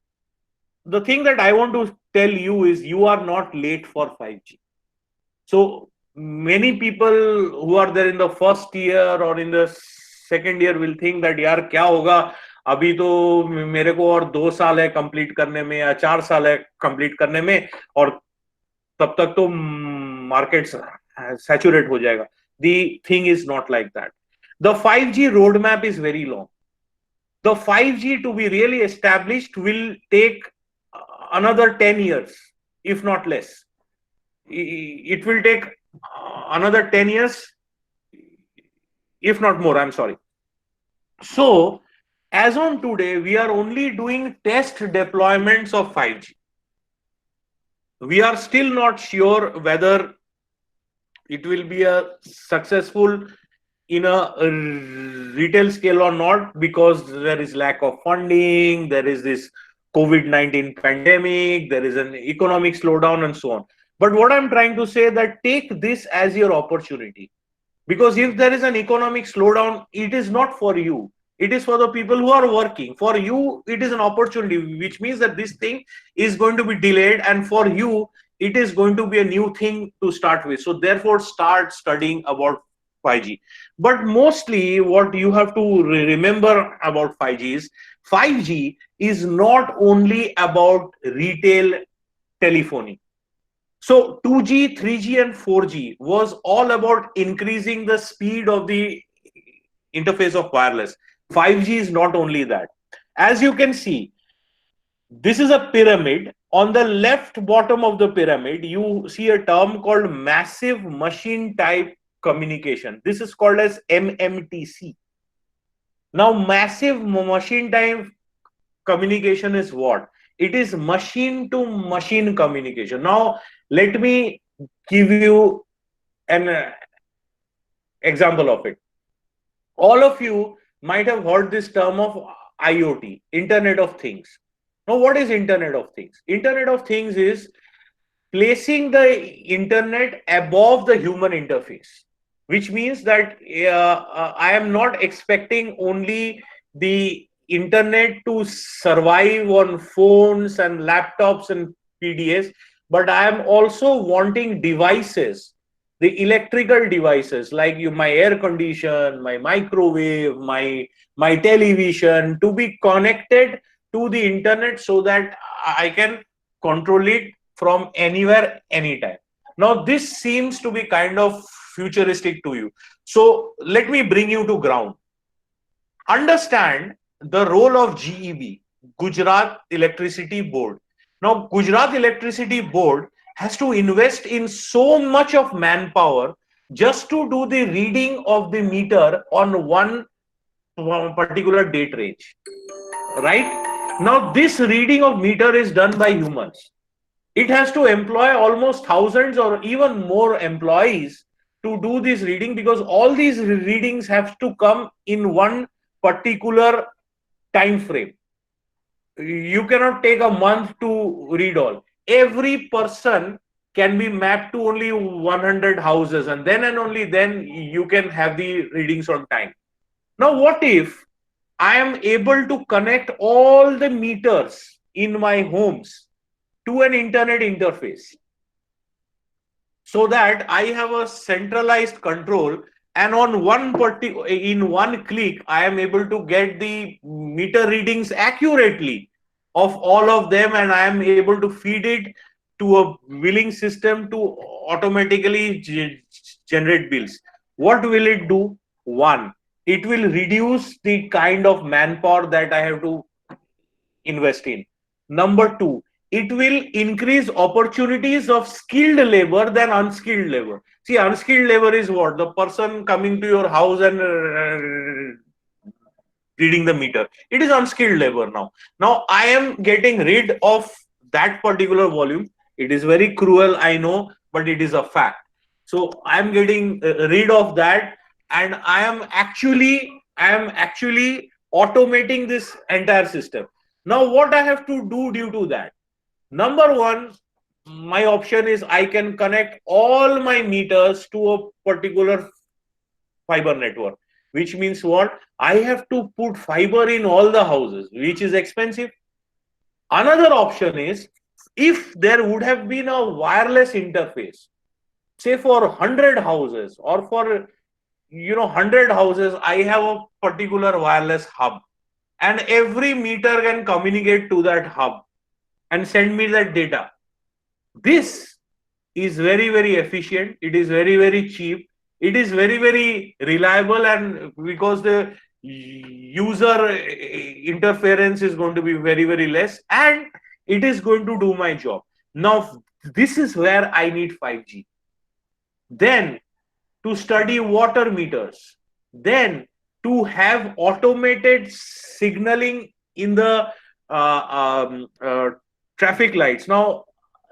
the thing that I want to tell you is, you are not late for 5G. So many people who are there in the first year or in the second year will think that यार क्या होगा, अभी तो मेरे को और 2 साल है कंप्लीट करने में या 4 साल है कंप्लीट करने में, और तब तक तो मार्केट सैचुरेट हो जाएगा. The thing is not like that. The 5G roadmap is very long. The 5G to be really established will take another 10 years, if not less. It will take another 10 years, if not more, I'm sorry. So, as on today, we are only doing test deployments of 5G. We are still not sure whether it will be a successful in a retail scale or not, because there is lack of funding, there is this COVID-19 pandemic, there is an economic slowdown and so on. But what I'm trying to say, that take this as your opportunity, because if there is an economic slowdown, it is not for you. It is for the people who are working. For you, it is an opportunity, which means that this thing is going to be delayed, and for you, it is going to be a new thing to start with. So therefore, start studying about 5G. But mostly what you have to remember about 5G is, 5G is not only about retail telephony. So 2G, 3G and 4G was all about increasing the speed of the interface of wireless. 5G is not only that. As you can see, This is a pyramid. On the left bottom of the pyramid, you see a term called massive machine type communication. This is called as MMTC. Now, massive machine type communication is what? It is machine to machine communication. Now, let me give you an example of it. All of you might have heard this term of IoT, Internet of Things. Now, what is Internet of Things? Internet of Things is placing the internet above the human interface, which means that I am not expecting only the internet to survive on phones and laptops and PDS, but I am also wanting devices, the electrical devices like my air condition, my microwave, my television, to be connected to the internet so that I can control it from anywhere, anytime. Now, this seems to be kind of futuristic to you. So, let me bring you to ground. Understand the role of GEB, Gujarat Electricity Board. Now, Gujarat Electricity Board has to invest in so much of manpower just to do the reading of the meter on one particular date range, right? Now, this reading of meter is done by humans. It has to employ almost thousands or even more employees to do this reading, because all these readings have to come in one particular time frame. You cannot take a month to read all. Every person can be mapped to only 100 houses, and only then you can have the readings on time. Now, what if I am able to connect all the meters in my homes to an internet interface, so that I have a centralized control, and on in one click I am able to get the meter readings accurately of all of them, and I am able to feed it to a billing system to automatically generate bills. What will it do? One, it will reduce the kind of manpower that I have to invest in. Number two, it will increase opportunities of skilled labor than unskilled labor. See, unskilled labor is what? The person coming to your house and reading the meter. It is unskilled labor now. Now I am getting rid of that particular volume. It is very cruel, I know, but it is a fact. So I am getting rid of that, and I am actually automating this entire system. Now, what I have to do due to that? Number one, my option is I can connect all my meters to a particular fiber network, which means what? I have to put fiber in all the houses, which is expensive. Another option is, if there would have been a wireless interface, say for 100 houses, or for 100 houses, I have a particular wireless hub, and every meter can communicate to that hub and send me that data. This is very, very efficient. It is very, very cheap. It is very, very reliable, and because the user interference is going to be very, very less, and it is going to do my job. Now, this is where I need 5G. Then, to study water meters, then to have automated signaling in the traffic lights. Now,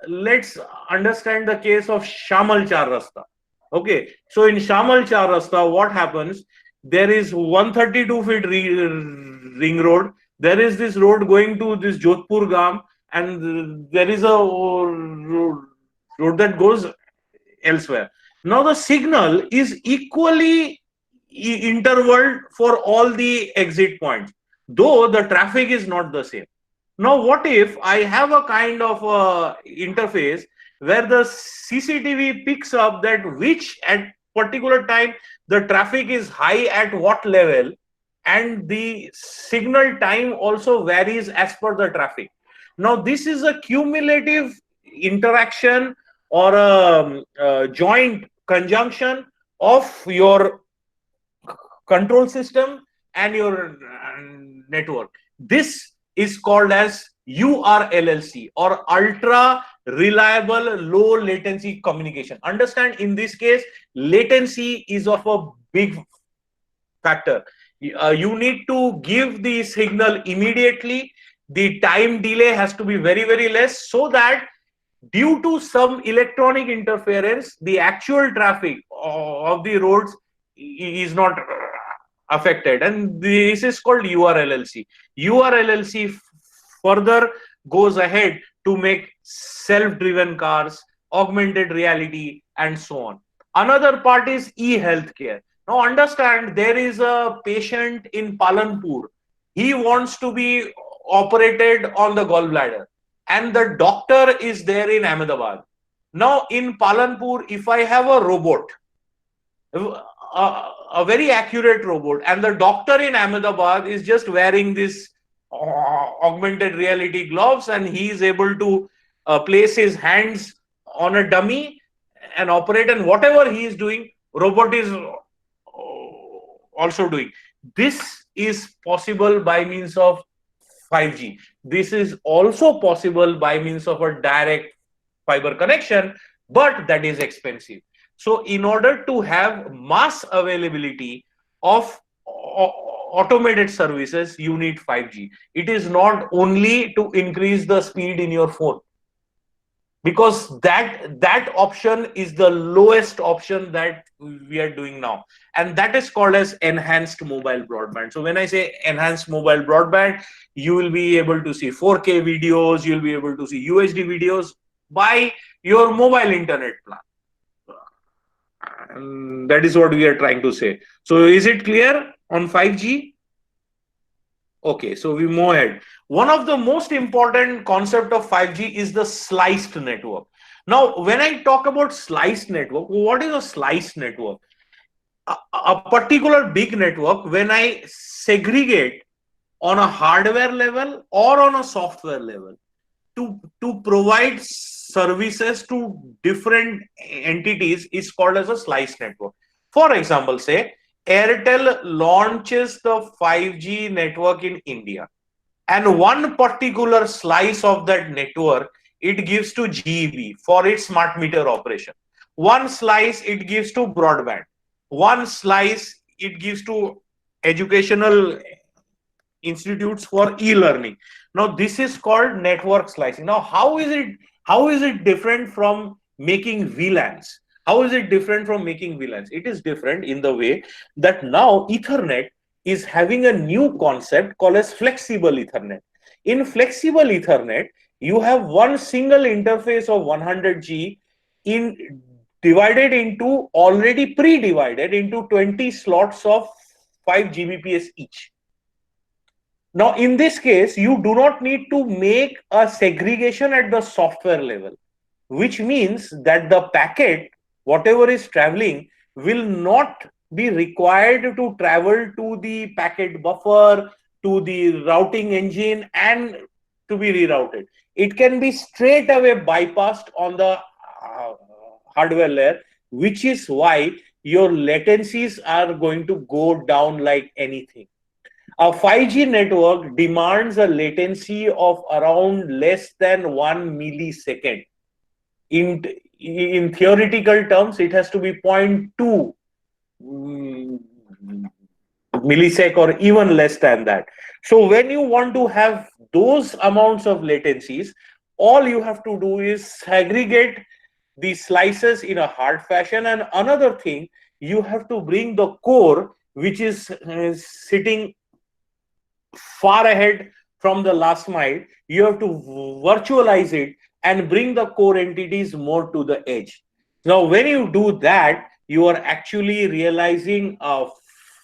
let's understand the case of Shamal Char Rasta. Okay, so in Shamal Char Rasta, what happens? There is 132 feet ring road. There is this road going to this Jodhpur Gam, and there is a road that goes elsewhere. Now the signal is equally intervalled for all the exit points, though the traffic is not the same. Now, what if I have a kind of interface where the CCTV picks up that which at particular time the traffic is high at what level, and the signal time also varies as per the traffic. Now, this is a cumulative interaction or a joint conjunction of your control system and your network. This is called as URLLC, or ultra reliable low latency communication. Understand, in this case, latency is of a big factor. You need to give the signal immediately. The time delay has to be very, very less, so that due to some electronic interference, the actual traffic of the roads is not affected. And this is called URLLC. URLLC further goes ahead to make self-driven cars, augmented reality, and so on. Another part is e-healthcare. Now understand, there is a patient in Palanpur. He wants to be operated on the gallbladder, and the doctor is there in Ahmedabad. Now in Palanpur, if I have a robot, a very accurate robot, and the doctor in Ahmedabad is just wearing this augmented reality gloves, and he is able to place his hands on a dummy and operate, and whatever he is doing, robot is also doing. This is possible by means of 5G. This is also possible by means of a direct fiber connection, but that is expensive. So in order to have mass availability of automated services, you need 5G. It is not only to increase the speed in your phone, because that option is the lowest option that we are doing now, and that is called as enhanced mobile broadband. So when I say enhanced mobile broadband, you will be able to see 4K videos, you'll be able to see UHD videos by your mobile internet plan. And that is what we are trying to say. So is it clear on 5G? Okay, so we move ahead. One of the most important concept of 5G is the sliced network. Now, when I talk about sliced network, what is a sliced network? A particular big network, when I segregate on a hardware level or on a software level to provide services to different entities, is called as a sliced network. For example, say Airtel launches the 5G network in India, and one particular slice of that network it gives to GEB for its smart meter operation. One slice it gives to broadband. One slice it gives to educational institutes for e-learning. Now this is called network slicing. Now how is it different from making VLANs? How is it different from making VLANs? It is different in the way that now Ethernet is having a new concept called as flexible Ethernet. In flexible Ethernet, you have one single interface of 100G divided into, already pre-divided into 20 slots of 5 Gbps each. Now, in this case, you do not need to make a segregation at the software level, which means that the packet, whatever is traveling, will not be required to travel to the packet buffer, to the routing engine, and to be rerouted. It can be straight away bypassed on the hardware layer, which is why your latencies are going to go down like anything. A 5G network demands a latency of around less than 1 millisecond. In theoretical terms, it has to be 0.2 millisecond or even less than that. So when you want to have those amounts of latencies, all you have to do is segregate the slices in a hard fashion. And another thing, you have to bring the core, which is sitting far ahead from the last mile. You have to virtualize it and bring the core entities more to the edge. Now, when you do that, you are actually realizing a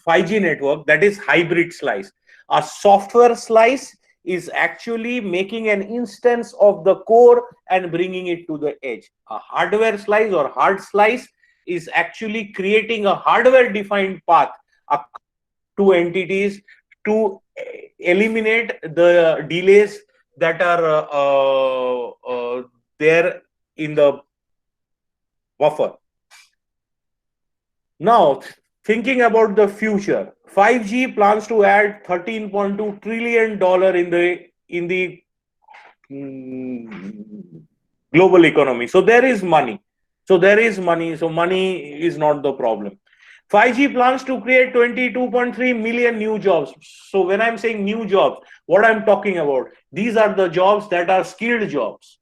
5G network that is hybrid slice. A software slice is actually making an instance of the core and bringing it to the edge. A hardware slice or hard slice is actually creating a hardware defined path to entities to eliminate the delays that are there in the buffer. Now, thinking about the future, 5G plans to add $13.2 trillion in the in the global economy. So there is money. So there is money. So money is not the problem. 5G plans to create 22.3 million new jobs. So when I'm saying new jobs, what I'm talking about, these are the jobs that are skilled jobs,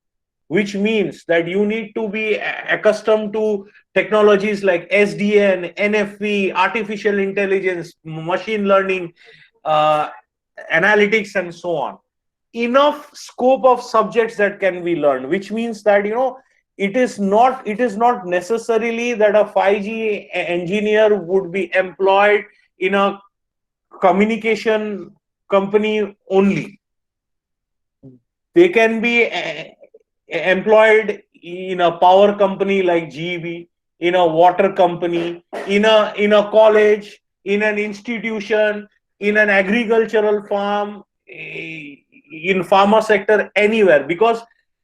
which means that you need to be accustomed to technologies like SDN, NFV, artificial intelligence, machine learning, uh, analytics, and so on. Enough scope of subjects that can be learned, which means that it is not necessarily that a 5G engineer would be employed in a communication company only. They can be employed in a power company like GEB, in a water company, in a college, in an institution, in an agricultural farm, in pharma sector, anywhere, because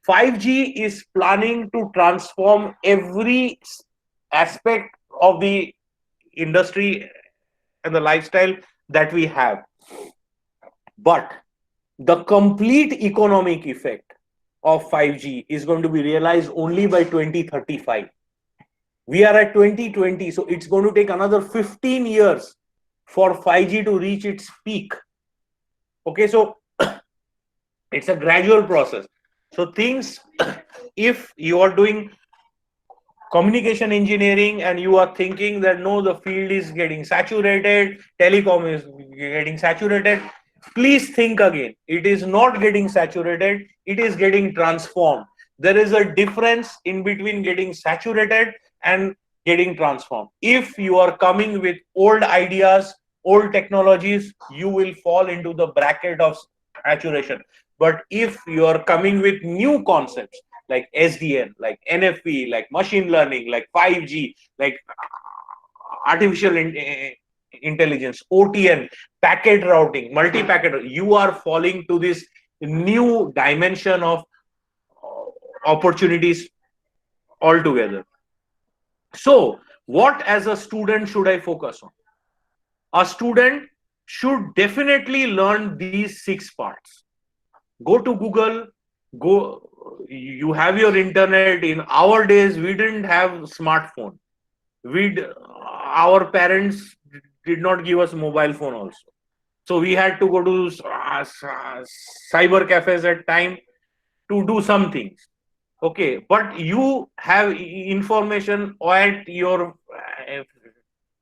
5G is planning to transform every aspect of the industry and the lifestyle that we have. But the complete economic effect of 5G is going to be realized only by 2035. We are at 2020, so it's going to take another 15 years for 5G to reach its peak. Okay, so it's a gradual process. So things, if you are doing communication engineering and you are thinking that no, the field is getting saturated, telecom is getting saturated, please think again. It is not getting saturated, it is getting transformed. There is a difference in between getting saturated and getting transformed. If you are coming with old ideas, old technologies, you will fall into the bracket of saturation. But if you are coming with new concepts like SDN, like NFV, like machine learning, like 5G, like artificial intelligence, OTN, packet routing, multi-packet, you are falling to this new dimension of opportunities altogether. So, what as a student should I focus on? A student should definitely learn these 6 parts. Go to Google, go, you have your internet. In our days, we didn't have smartphone. Our parents did not give us mobile phone also. So we had to go to cyber cafes at time to do some things. Okay, but you have information at your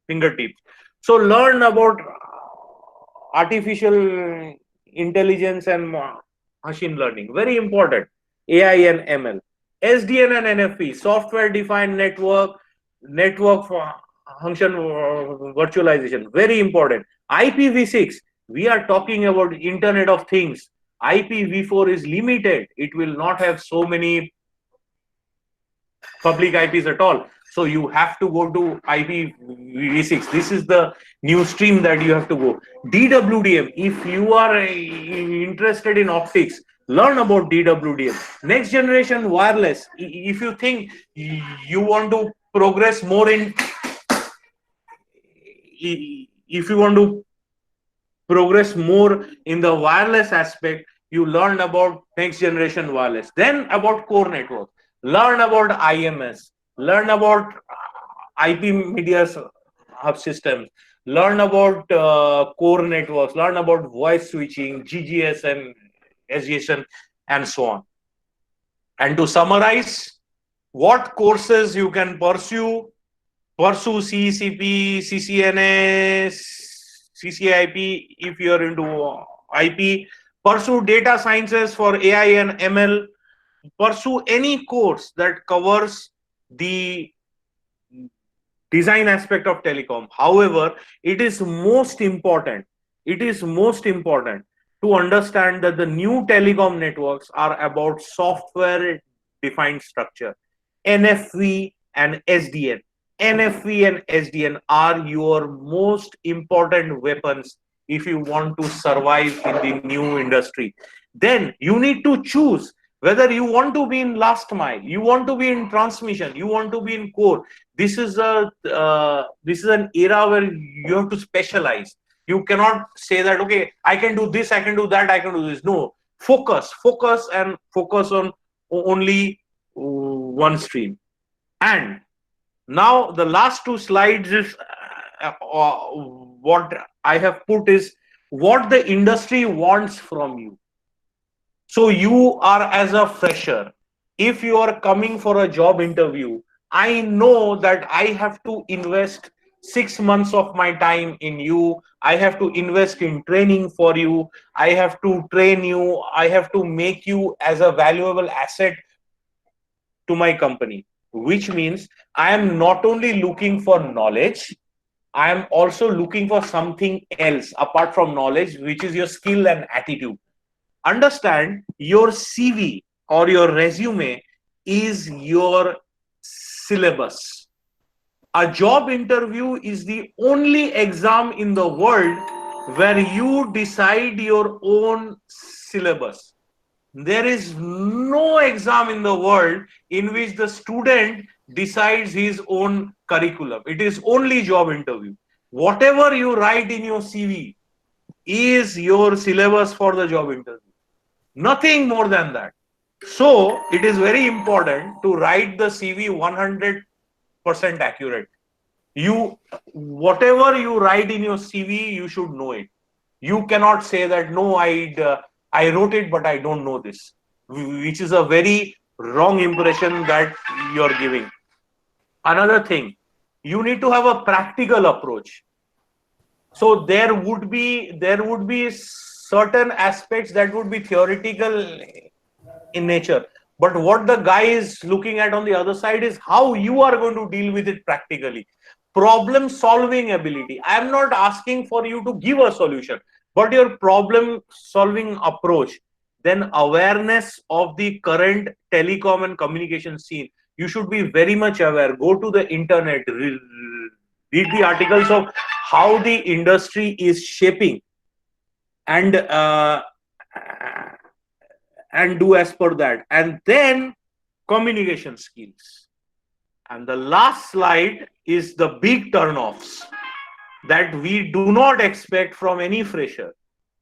fingertips. So learn about artificial intelligence and machine learning. Very important. AI and ML. SDN and NFV, software defined network function virtualization. Very important. IPv6, we are talking about Internet of Things. IPv4 is limited. It will not have so many public IPs at all. So you have to go to IPv6. This is the new stream that you have to go. DWDM, if you are interested in optics, learn about DWDM. Next generation wireless. If you think you want to progress more in, if you want to progress more in the wireless aspect, you learn about next generation wireless. Then about core network. Learn about IMS. Learn about IP media hub systems. Learn about core networks. Learn about voice switching, GGS and SGS, and so on. And to summarize, what courses you can pursue? Pursue CCP, CCNA, CCIP if you are into IP. Pursue data sciences for AI and ML. Pursue any course that covers the design aspect of telecom. However, it is most important. It is most important to understand that the new telecom networks are about software defined structure. NFV and SDN. NFV and SDN are your most important weapons if you want to survive in the new industry. Then you need to choose whether you want to be in last mile, you want to be in transmission, you want to be in core. This is an era where you have to specialize. You cannot say that okay, I can do this, I can do that, I can do this. No, Focus and focus on only one stream. And now the last two slides is what I have put is what the industry wants from you. So you are as a fresher, if you are coming for a job interview, I know that I have to invest 6 months of my time in you. I have to invest in training for you. I have to train you. I have to make you as a valuable asset to my company, which means I am not only looking for knowledge, I am also looking for something else apart from knowledge, which is your skill and attitude. Understand, your CV or your resume is your syllabus. A job interview is the only exam in the world where you decide your own syllabus. There is no exam in the world in which the student decides his own curriculum. It is only job interview. Whatever you write in your CV is your syllabus for the job interview. Nothing more than that. So it is very important to write the CV 100% accurate. You, whatever you write in your CV, you should know it. You cannot say that no, I wrote it, but I don't know this, which is a very wrong impression that you're giving. Another thing, you need to have a practical approach. So there would be certain aspects that would be theoretical in nature, but what the guy is looking at on the other side is how you are going to deal with it practically. Problem solving ability. I am not asking for you to give a solution, but your problem solving approach. Then awareness of the current telecom and communication scene. You should be very much aware. Go to the internet, read the articles of how the industry is shaping, and do as per that. And then communication skills. And the last slide is the big turnoffs that we do not expect from any fresher.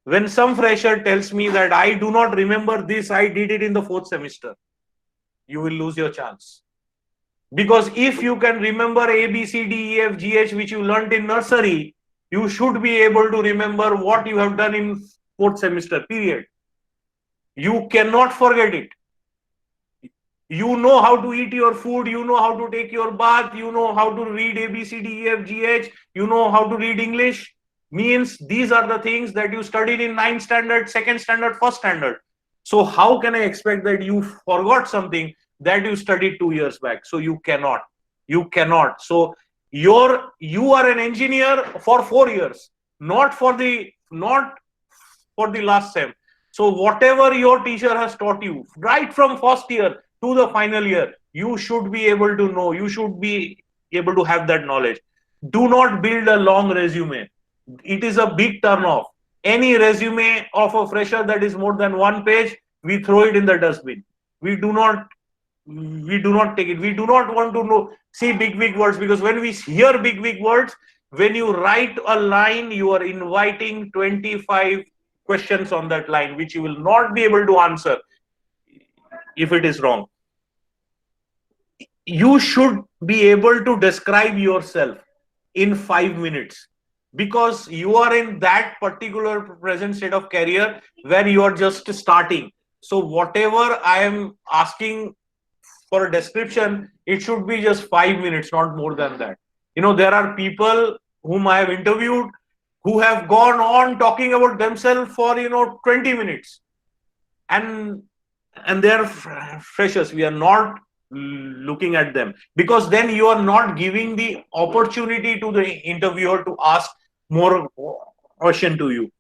When some fresher tells me that I do not remember this, I did it in the 4th semester, you will lose your chance. Because if you can remember A, B, C, D, E, F, G, H, which you learned in nursery, you should be able to remember what you have done in 4th semester period. You cannot forget it. You know how to eat your food, you know how to take your bath, you know how to read A, B, C, D, E, F, G, H, you know how to read English. Means these are the things that you studied in 9th standard, 2nd standard, 1st standard. So how can I expect that you forgot something that you studied 2 years back? So you cannot. You cannot. So you are an engineer for 4 years, not for the last sem. So whatever your teacher has taught you, right from first year to the final year, you should be able to know. You should be able to have that knowledge. Do not build a long resume. It is a big turnoff. Any resume of a fresher that is more than 1 page, we throw it in the dustbin. We do not take it. We do not want to see big words, because when we hear big words, when you write a line, you are inviting 25 questions on that line, which you will not be able to answer if it is wrong. You should be able to describe yourself in 5 minutes, because you are in that particular present state of career where you are just starting. So whatever I am asking for a description, it should be just 5 minutes, not more than that. There are people whom I have interviewed who have gone on talking about themselves for 20 minutes, and they are freshers. We are not looking at them, because then you are not giving the opportunity to the interviewer to ask more question to you.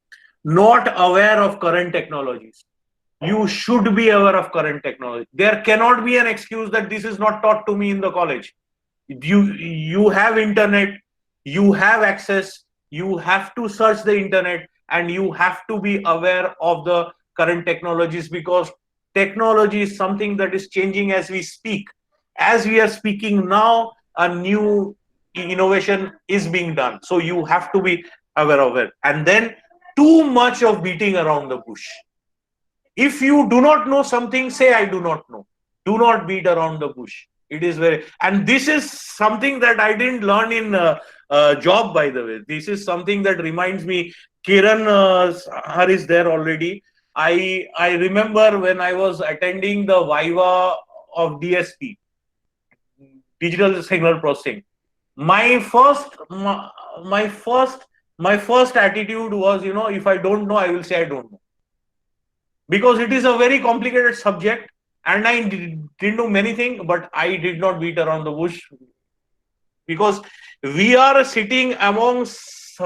Not aware of current technologies. You should be aware of current technology. There cannot be an excuse that this is not taught to me in the college. You have internet, you have access, you have to search the internet, and you have to be aware of the current technologies, because technology is something that is changing as we speak. As we are speaking now, a new innovation is being done. So you have to be aware of it. And then too much of beating around the bush. If you do not know something, say I do not know. Do not beat around the bush. It is very, and this is something that I didn't learn in job, by the way. This is something that reminds me. Kiran her is there already. I remember when I was attending the Viva of DSP, digital signal processing. My first my, my first my first attitude was, if I don't know, I will say I don't know, because it is a very complicated subject, and I didn't know many things, but I did not beat around the bush, because we are sitting amongst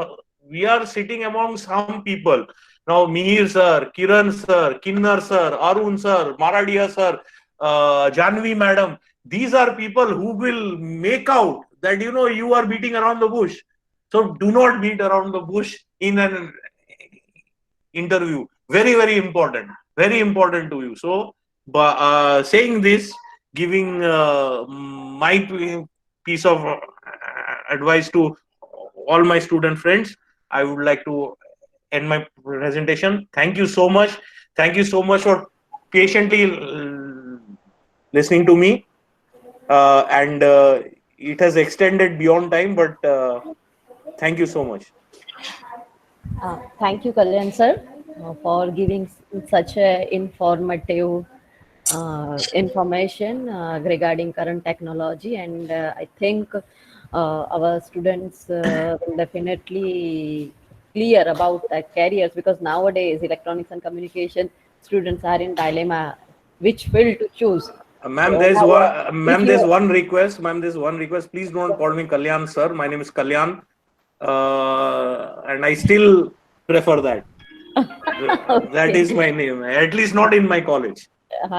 we are sitting among some people now. Mihir sir, Kiran sir, Kinnar sir, Arun sir, Maradia sir, Janvi madam. These are people who will make out that you are beating around the bush. So do not beat around the bush in an interview. Very, very important to you. So saying this, giving my piece of advice to all my student friends, I would like to end my presentation. Thank you so much. Thank you so much for patiently listening to me, and it has extended beyond time, but thank you so much. Thank you, Kalyan sir, for giving such a informative information regarding current technology, and I think our students will definitely clear about their careers, because nowadays electronics and communication students are in dilemma which field to choose. Ma'am, So there's now, one. if Ma'am, you there's one request. Ma'am, there's one request. Please don't call me Kalyan, sir. My name is Kalyan, and I still prefer that. That okay, is my name. At least not in my college.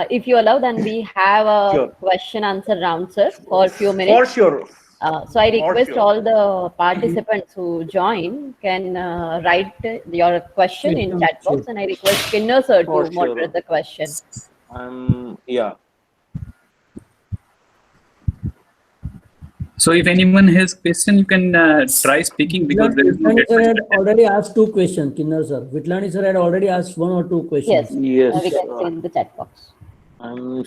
if you allow, then we have a Sure. question answer round, sir, for a few For minutes. sure. So I For request sure. all the participants who join can write your question in Question, chat box, and I request Kinner sir For to sure. moderate the question. Yeah. So if anyone has question, you can try speaking because there is no Vitlani that sir much had time. already asked two questions, Kinnar sir. Vitlani sir had already asked one or two Yes, questions. Yes. we can see in the chat box. I'm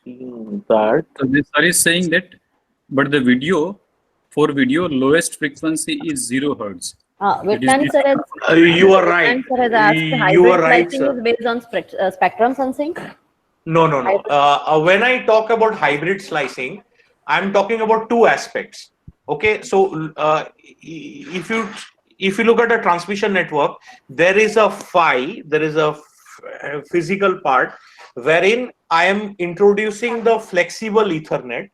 seeing that. So this sir is saying that, but the video, for video, lowest frequency is 0 hertz. It is Vitlan sir has You are right. Vitlan sir has asked You are hybrid right, slicing sir. is based on spectrum sensing. No, no, no. Hybrid. When I talk about hybrid slicing, I'm talking about two aspects. Okay, so if you look at a transmission network, there is a physical part wherein I am introducing the flexible Ethernet,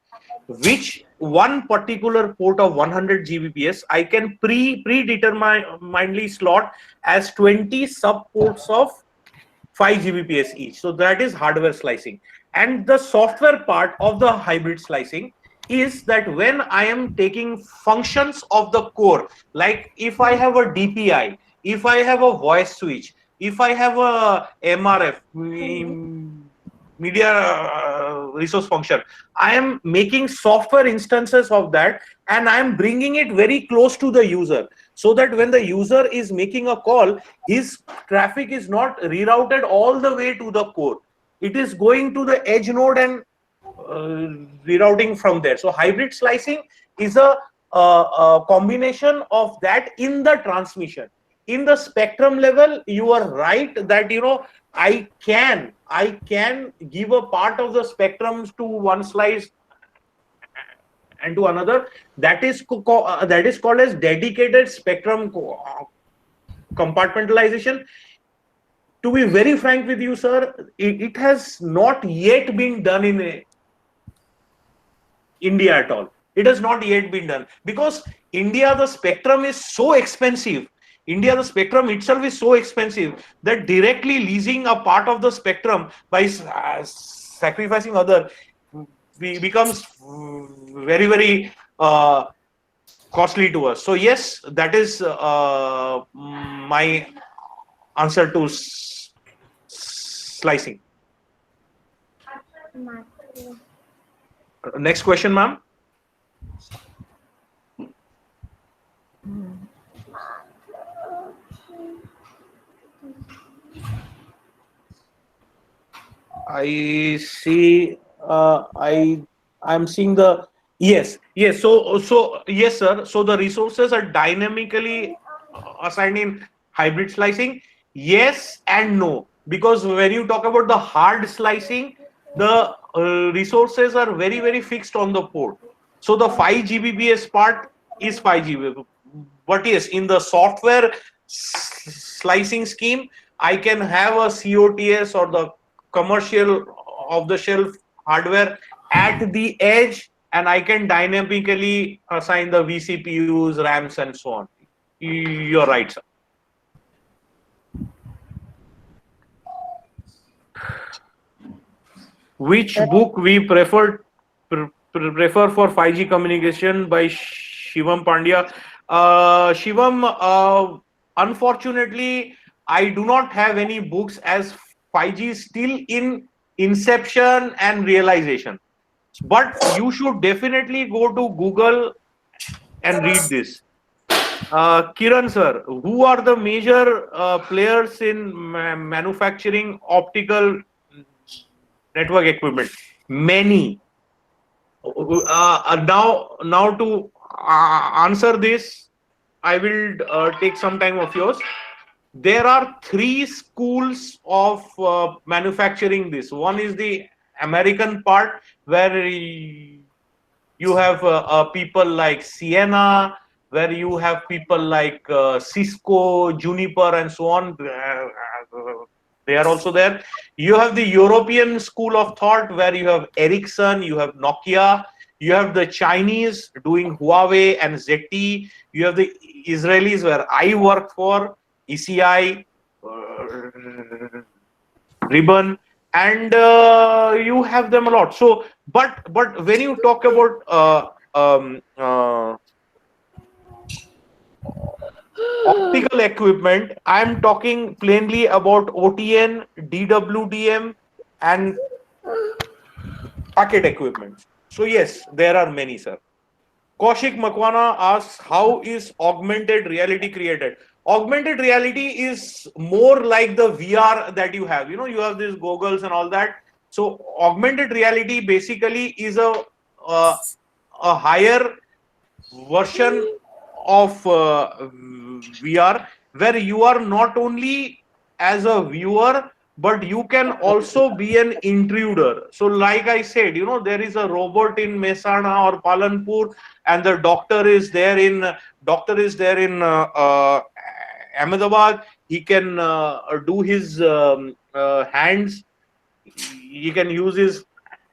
which one particular port of 100 Gbps I can predeterminedly slot as 20 sub ports of 5 Gbps each. So that is hardware slicing. And the software part of the hybrid slicing is that when I am taking functions of the core, like if I have a DPI, if I have a voice switch, if I have a MRF, media resource function, I am making software instances of that, and I am bringing it very close to the user, so that when the user is making a call, his traffic is not rerouted all the way to the core. It is going to the edge node and rerouting from there. So hybrid slicing is a combination of that in the transmission. In the spectrum level, you are right that I can give a part of the spectrums to one slice and to another. That is called as dedicated spectrum compartmentalization. To be very frank with you, sir, it has not yet been done in India at all. It has not yet been done because India, the spectrum is so expensive. India, the spectrum itself is so expensive that directly leasing a part of the spectrum by sacrificing other becomes very, very costly to us. So yes, that is my answer to slicing. Next question, ma'am. I see. I'm seeing the yes. So yes, sir. So the resources are dynamically assigned in hybrid slicing. Yes and no, because when you talk about the hard slicing, the resources are very fixed on the port. So the 5 Gbps part is 5 GB. But yes, in the software slicing scheme, I can have a COTS or the commercial off the shelf hardware at the edge, and I can dynamically assign the vCPUs, RAMs, and so on. You're right, sir. Which book we prefer for 5G communication by Shivam Pandya? Shivam, unfortunately, I do not have any books as 5G is still in inception and realization. But you should definitely go to Google and read this. Kiran sir, who are the major players in manufacturing optical network equipment? Many. Now to answer this, I will take some time of yours. There are three schools of manufacturing this. One is the American part, where you have people like Sienna, where you have people like Cisco, Juniper, and so on. They are also there. You have the European school of thought, where you have Ericsson, you have Nokia, you have the Chinese doing Huawei and ZTE, you have the Israelis, where I work for, ECI, Ribbon, and you have them a lot. So, but when you talk about optical equipment, I am talking plainly about OTN, DWDM, and packet equipment. So yes, there are many, sir. Kaushik Makwana asks, how is augmented reality created? Augmented reality is more like the VR that you have. You know, you have these goggles and all that. So augmented reality basically is a higher version of VR, where you are not only as a viewer, but you can also be an intruder. So like I said, you know, there is a robot in Mehsana or Palanpur, and the doctor is there in Ahmedabad. He can do his hands. He can use his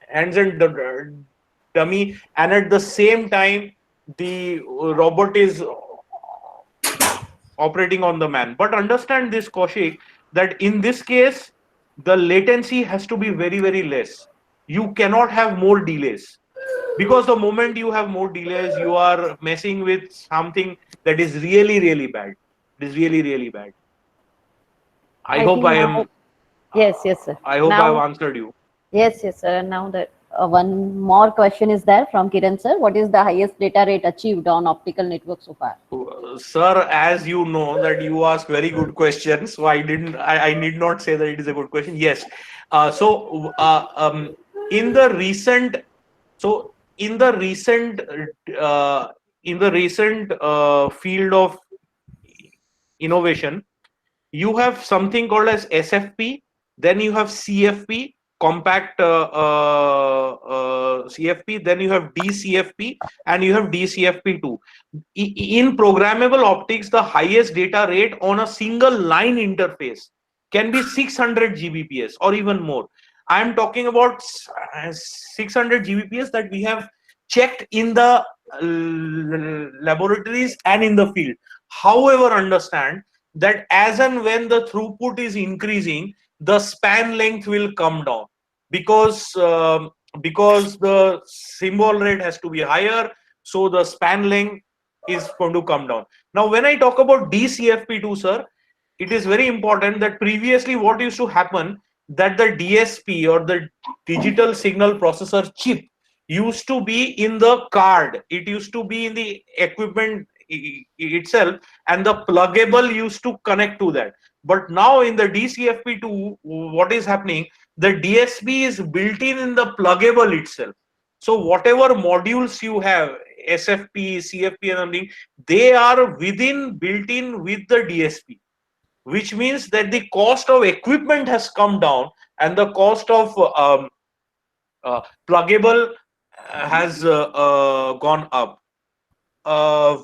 hands and dummy, and at the same time the robot is operating on the man. But understand this, Kaushik, that in this case the latency has to be very less. You cannot have more delays, because the moment you have more delays, you are messing with something that is really bad. It is really bad. I hope think I now- am. Yes, sir. I hope Now- I have answered you. Yes, sir. And now that one more question is there from Kiran sir. What is the highest data rate achieved on optical network so far? Sir, as you know that you ask very good questions, so I need not say that it is a good question. Yes. In the recent field of innovation, you have something called as SFP, then you have CFP, compact CFP, then you have DCFP, and you have DCFP2. In programmable optics, the highest data rate on a single line interface can be 600 Gbps or even more. I am talking about 600 Gbps that we have checked in the laboratories and in the field. However, understand that as and when the throughput is increasing, the span length will come down, because the symbol rate has to be higher, so the span length is going to come down. Now, when I talk about DCFP2, sir, it is very important that previously what used to happen, that the DSP or the digital signal processor chip used to be in the card. It used to be in the equipment itself, and the pluggable used to connect to that. But now in the DCFP2, what is happening, the DSP is built in the pluggable itself. So whatever modules you have, SFP, CFP and everything, they are built in with the DSP, which means that the cost of equipment has come down and the cost of pluggable has gone up. uh,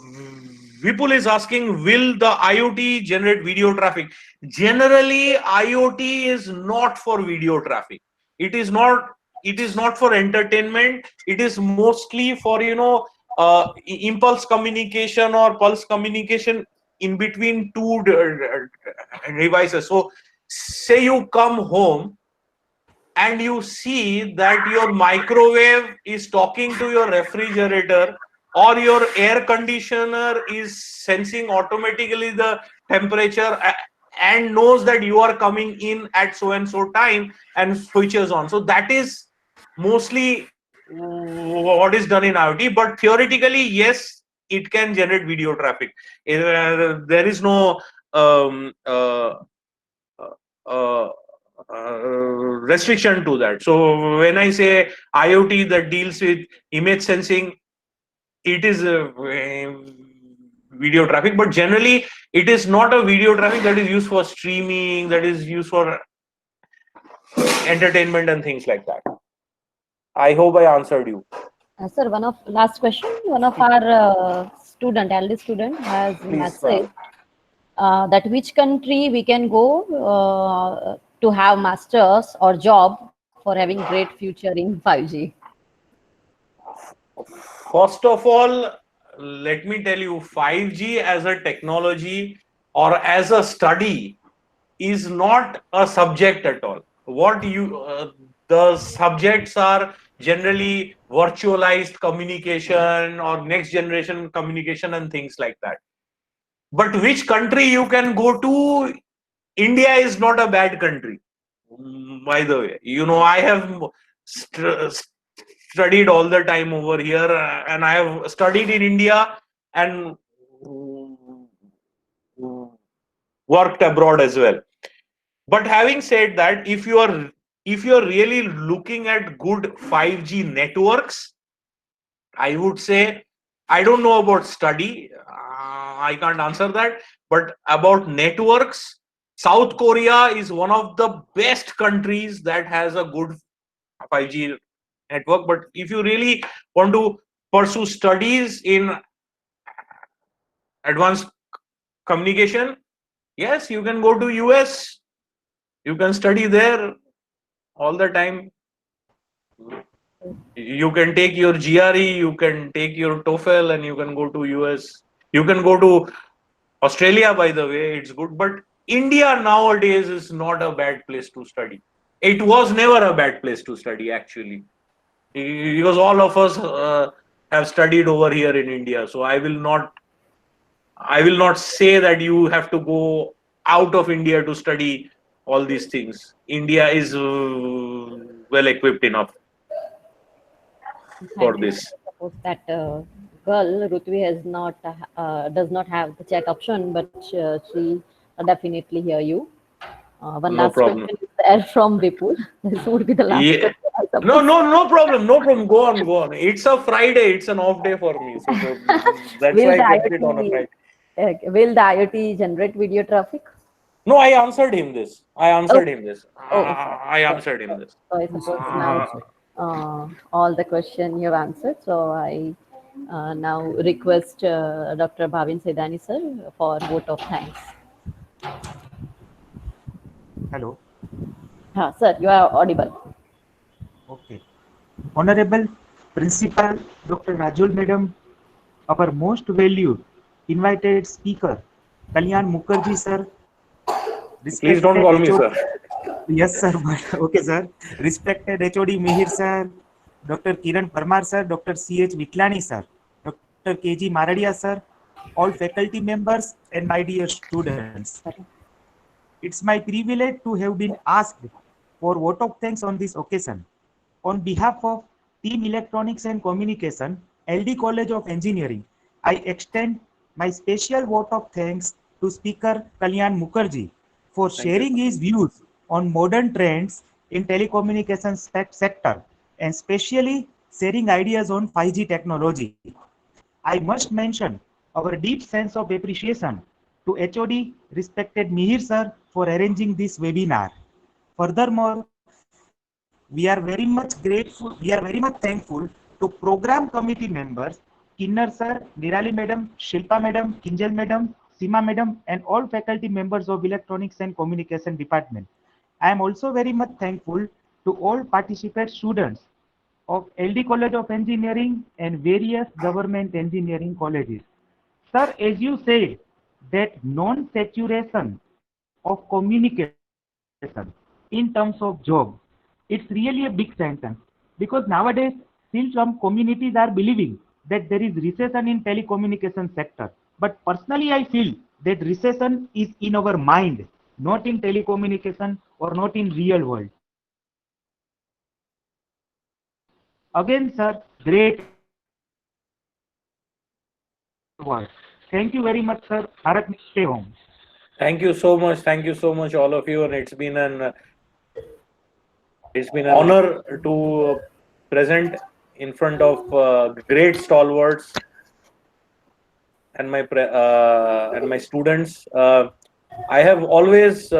Vipul is asking, will the IoT generate video traffic? Generally, IoT is not for video traffic. It is not. It is not for entertainment. It is mostly for impulse communication or pulse communication in between two devices. So, say you come home and you see that your microwave is talking to your refrigerator, or your air conditioner is sensing automatically the temperature and knows that you are coming in at so and so time and switches on. So that is mostly what is done in IoT, but theoretically, yes, it can generate video traffic. There is no um, uh, uh, restriction to that. So when I say IoT that deals with image sensing, it is a video traffic, but generally it is not a video traffic that is used for streaming, that is used for entertainment and things like that. I hope I answered you. Sir, last question. One of our eldest student has Please, messaged that which country we can go to have masters or job for having great future in 5G. First of all, let me tell you, 5G as a technology or as a study is not a subject at all. The subjects are generally virtualized communication or next generation communication and things like that. But which country you can go to? India is not a bad country, by the way. I have studied all the time over here, and I have studied in India and worked abroad as well. But having said that, if you are really looking at good 5G networks, I would say, I don't know about study, I can't answer that, but about networks, South Korea is one of the best countries that has a good 5G network. But if you really want to pursue studies in advanced communication, yes, you can go to US. You can study there all the time. You can take your GRE, you can take your TOEFL, and you can go to US. You can go to Australia, by the way, it's good. But India nowadays is not a bad place to study. It was never a bad place to study, actually, because all of us have studied over here in India. So I will not say that you have to go out of India to study all these things. India is well equipped enough for this. Suppose that girl Rutvi does not have the chat option, but she definitely hear you. One No last problem. question is there from Vipul. This would be the last Yeah. question. I suppose. No problem. Go on. It's a Friday. It's an off day for me. So that's Will why the I kept it on a IoT Friday. will the IoT generate video traffic? No, I answered him this. I answered him this. Oh, I answered him this. So I suppose now all the question you have answered. So I now request Dr. Bhavin Sedani sir for vote of thanks. Hello. Sir, you are audible. Okay. Honorable Principal Dr. Rajul Madam, our most valued invited speaker, Kalyan Mukherjee sir. Please don't call me sir. Yes, sir. Okay, sir. Respected HOD Mihir sir, Dr. Kiran Parmar sir, Dr. C.H. Vitlani sir, Dr. K.G. Maradia sir, all faculty members and my dear students. It's my privilege to have been asked for vote of thanks on this occasion. On behalf of Team Electronics and Communication, LD College of Engineering, I extend my special vote of thanks to Speaker Kalyan Mukherjee for sharing his views on modern trends in telecommunications sector, and especially sharing ideas on 5G technology. I must mention our deep sense of appreciation to HOD respected Mihir sir for arranging this webinar. Furthermore, we are very much thankful to program committee members, Kinnar sir, Nirali madam, Shilpa madam, Kinjal madam, Seema madam, and all faculty members of Electronics and Communication Department. I am also very much thankful to all participant students of LD College of Engineering and various government engineering colleges. Sir, as you said, that non-saturation of communication in terms of job, it's really a big sentence, because nowadays still some communities are believing that there is recession in telecommunication sector. But personally, I feel that recession is in our mind, not in telecommunication or not in real world. Again, sir, great work. Thank you very much, sir. Bharat, stay home. Thank you so much. Thank you so much, all of you, and it's been an honor to present in front of great stalwarts and my students. I have always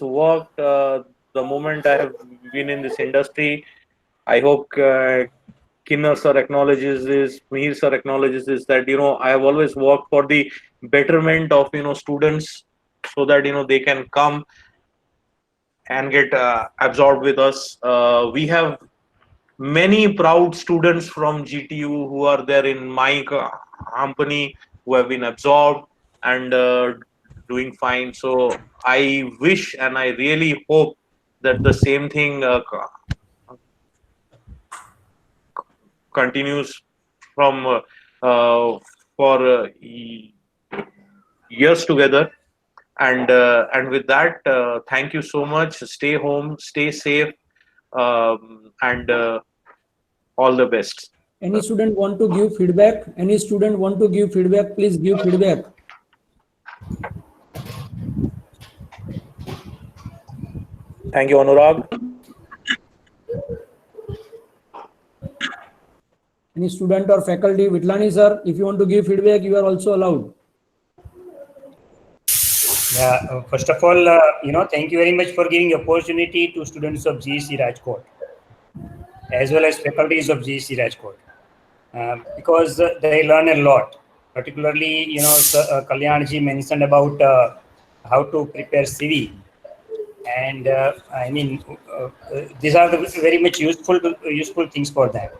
worked the moment I have been in this industry. I hope Kinnar sir acknowledges this, Mihir sir acknowledges this, that I have always worked for the betterment of students, so that they can come and get absorbed with us. We have many proud students from GTU who are there in my company, who have been absorbed and doing fine. So I wish and I really hope that the same thing continues from for years together. And with that, thank you so much. Stay home, stay safe, and all the best. Any student want to give feedback? Any student want to give feedback? Please give feedback. Thank you, Anurag. Any student or faculty? Vitlani sir, if you want to give feedback, you are also allowed. Yeah, first of all, thank you very much for giving opportunity to students of GEC Rajkot, as well as faculties of GEC Rajkot, because they learn a lot. Particularly, Kalyan ji mentioned about how to prepare CV, and these are the very much useful things for them.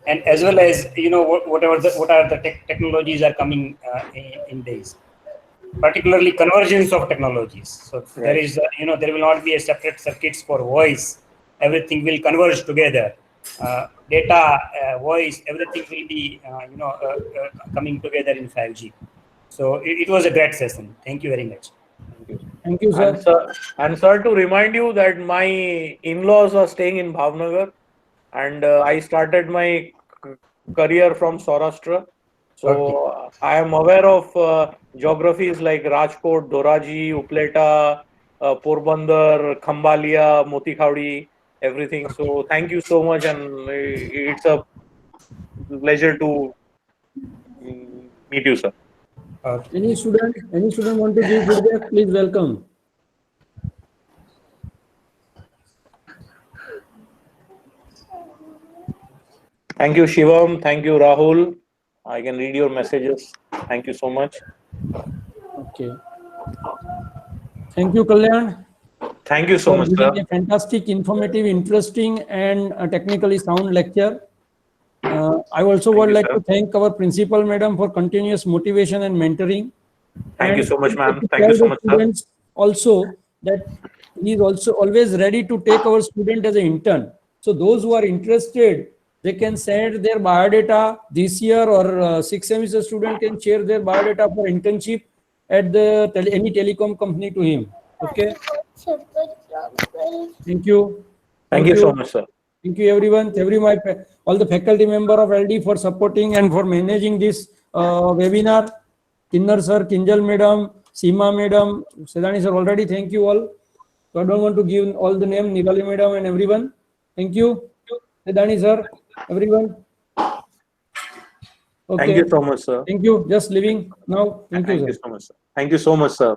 And as well as what are the technologies are coming in days. Particularly convergence of technologies. So right. There is, there will not be a separate circuits for voice. Everything will converge together. Data, voice, everything will be, coming together in 5G. So it was a great session. Thank you very much. Thank you, sir. And sir, to remind you that my in-laws are staying in Bhavnagar, and I started my career from Saurashtra. So okay. I am aware of geographies like Rajkot, Doraji, Upleta, Porbandar, Khambalia, Motikhawdi, everything. So thank you so much, and it's a pleasure to meet you, sir. Any student want to give feedback? Please welcome. Thank you, Shivam. Thank you, Rahul. I can read your messages. Thank you so much. Okay. Thank you, Kalyan. Thank you so much, sir. A fantastic, informative, interesting, and technically sound lecture. I also would like to thank our principal madam for continuous motivation and mentoring. Thank you so much, ma'am. Thank you so much, sir. Also, that he is also always ready to take our student as an intern. So those who are interested, they can send their biodata this year, or 6th semester student can share their biodata for internship at the any telecom company to him. Okay. Thank you. Thank you so much, sir. Thank you, everyone. All the faculty member of LD for supporting and for managing this webinar. Kinnar sir, Kinjal madam, Seema madam, Sedani sir, already thank you all. So I don't want to give all the name, Nirali madam and everyone. Thank you. Sedani sir, everyone. Okay. Thank you so much, sir. Thank you. Just leaving now. Thank you, sir. so much, sir. Thank you so much, sir.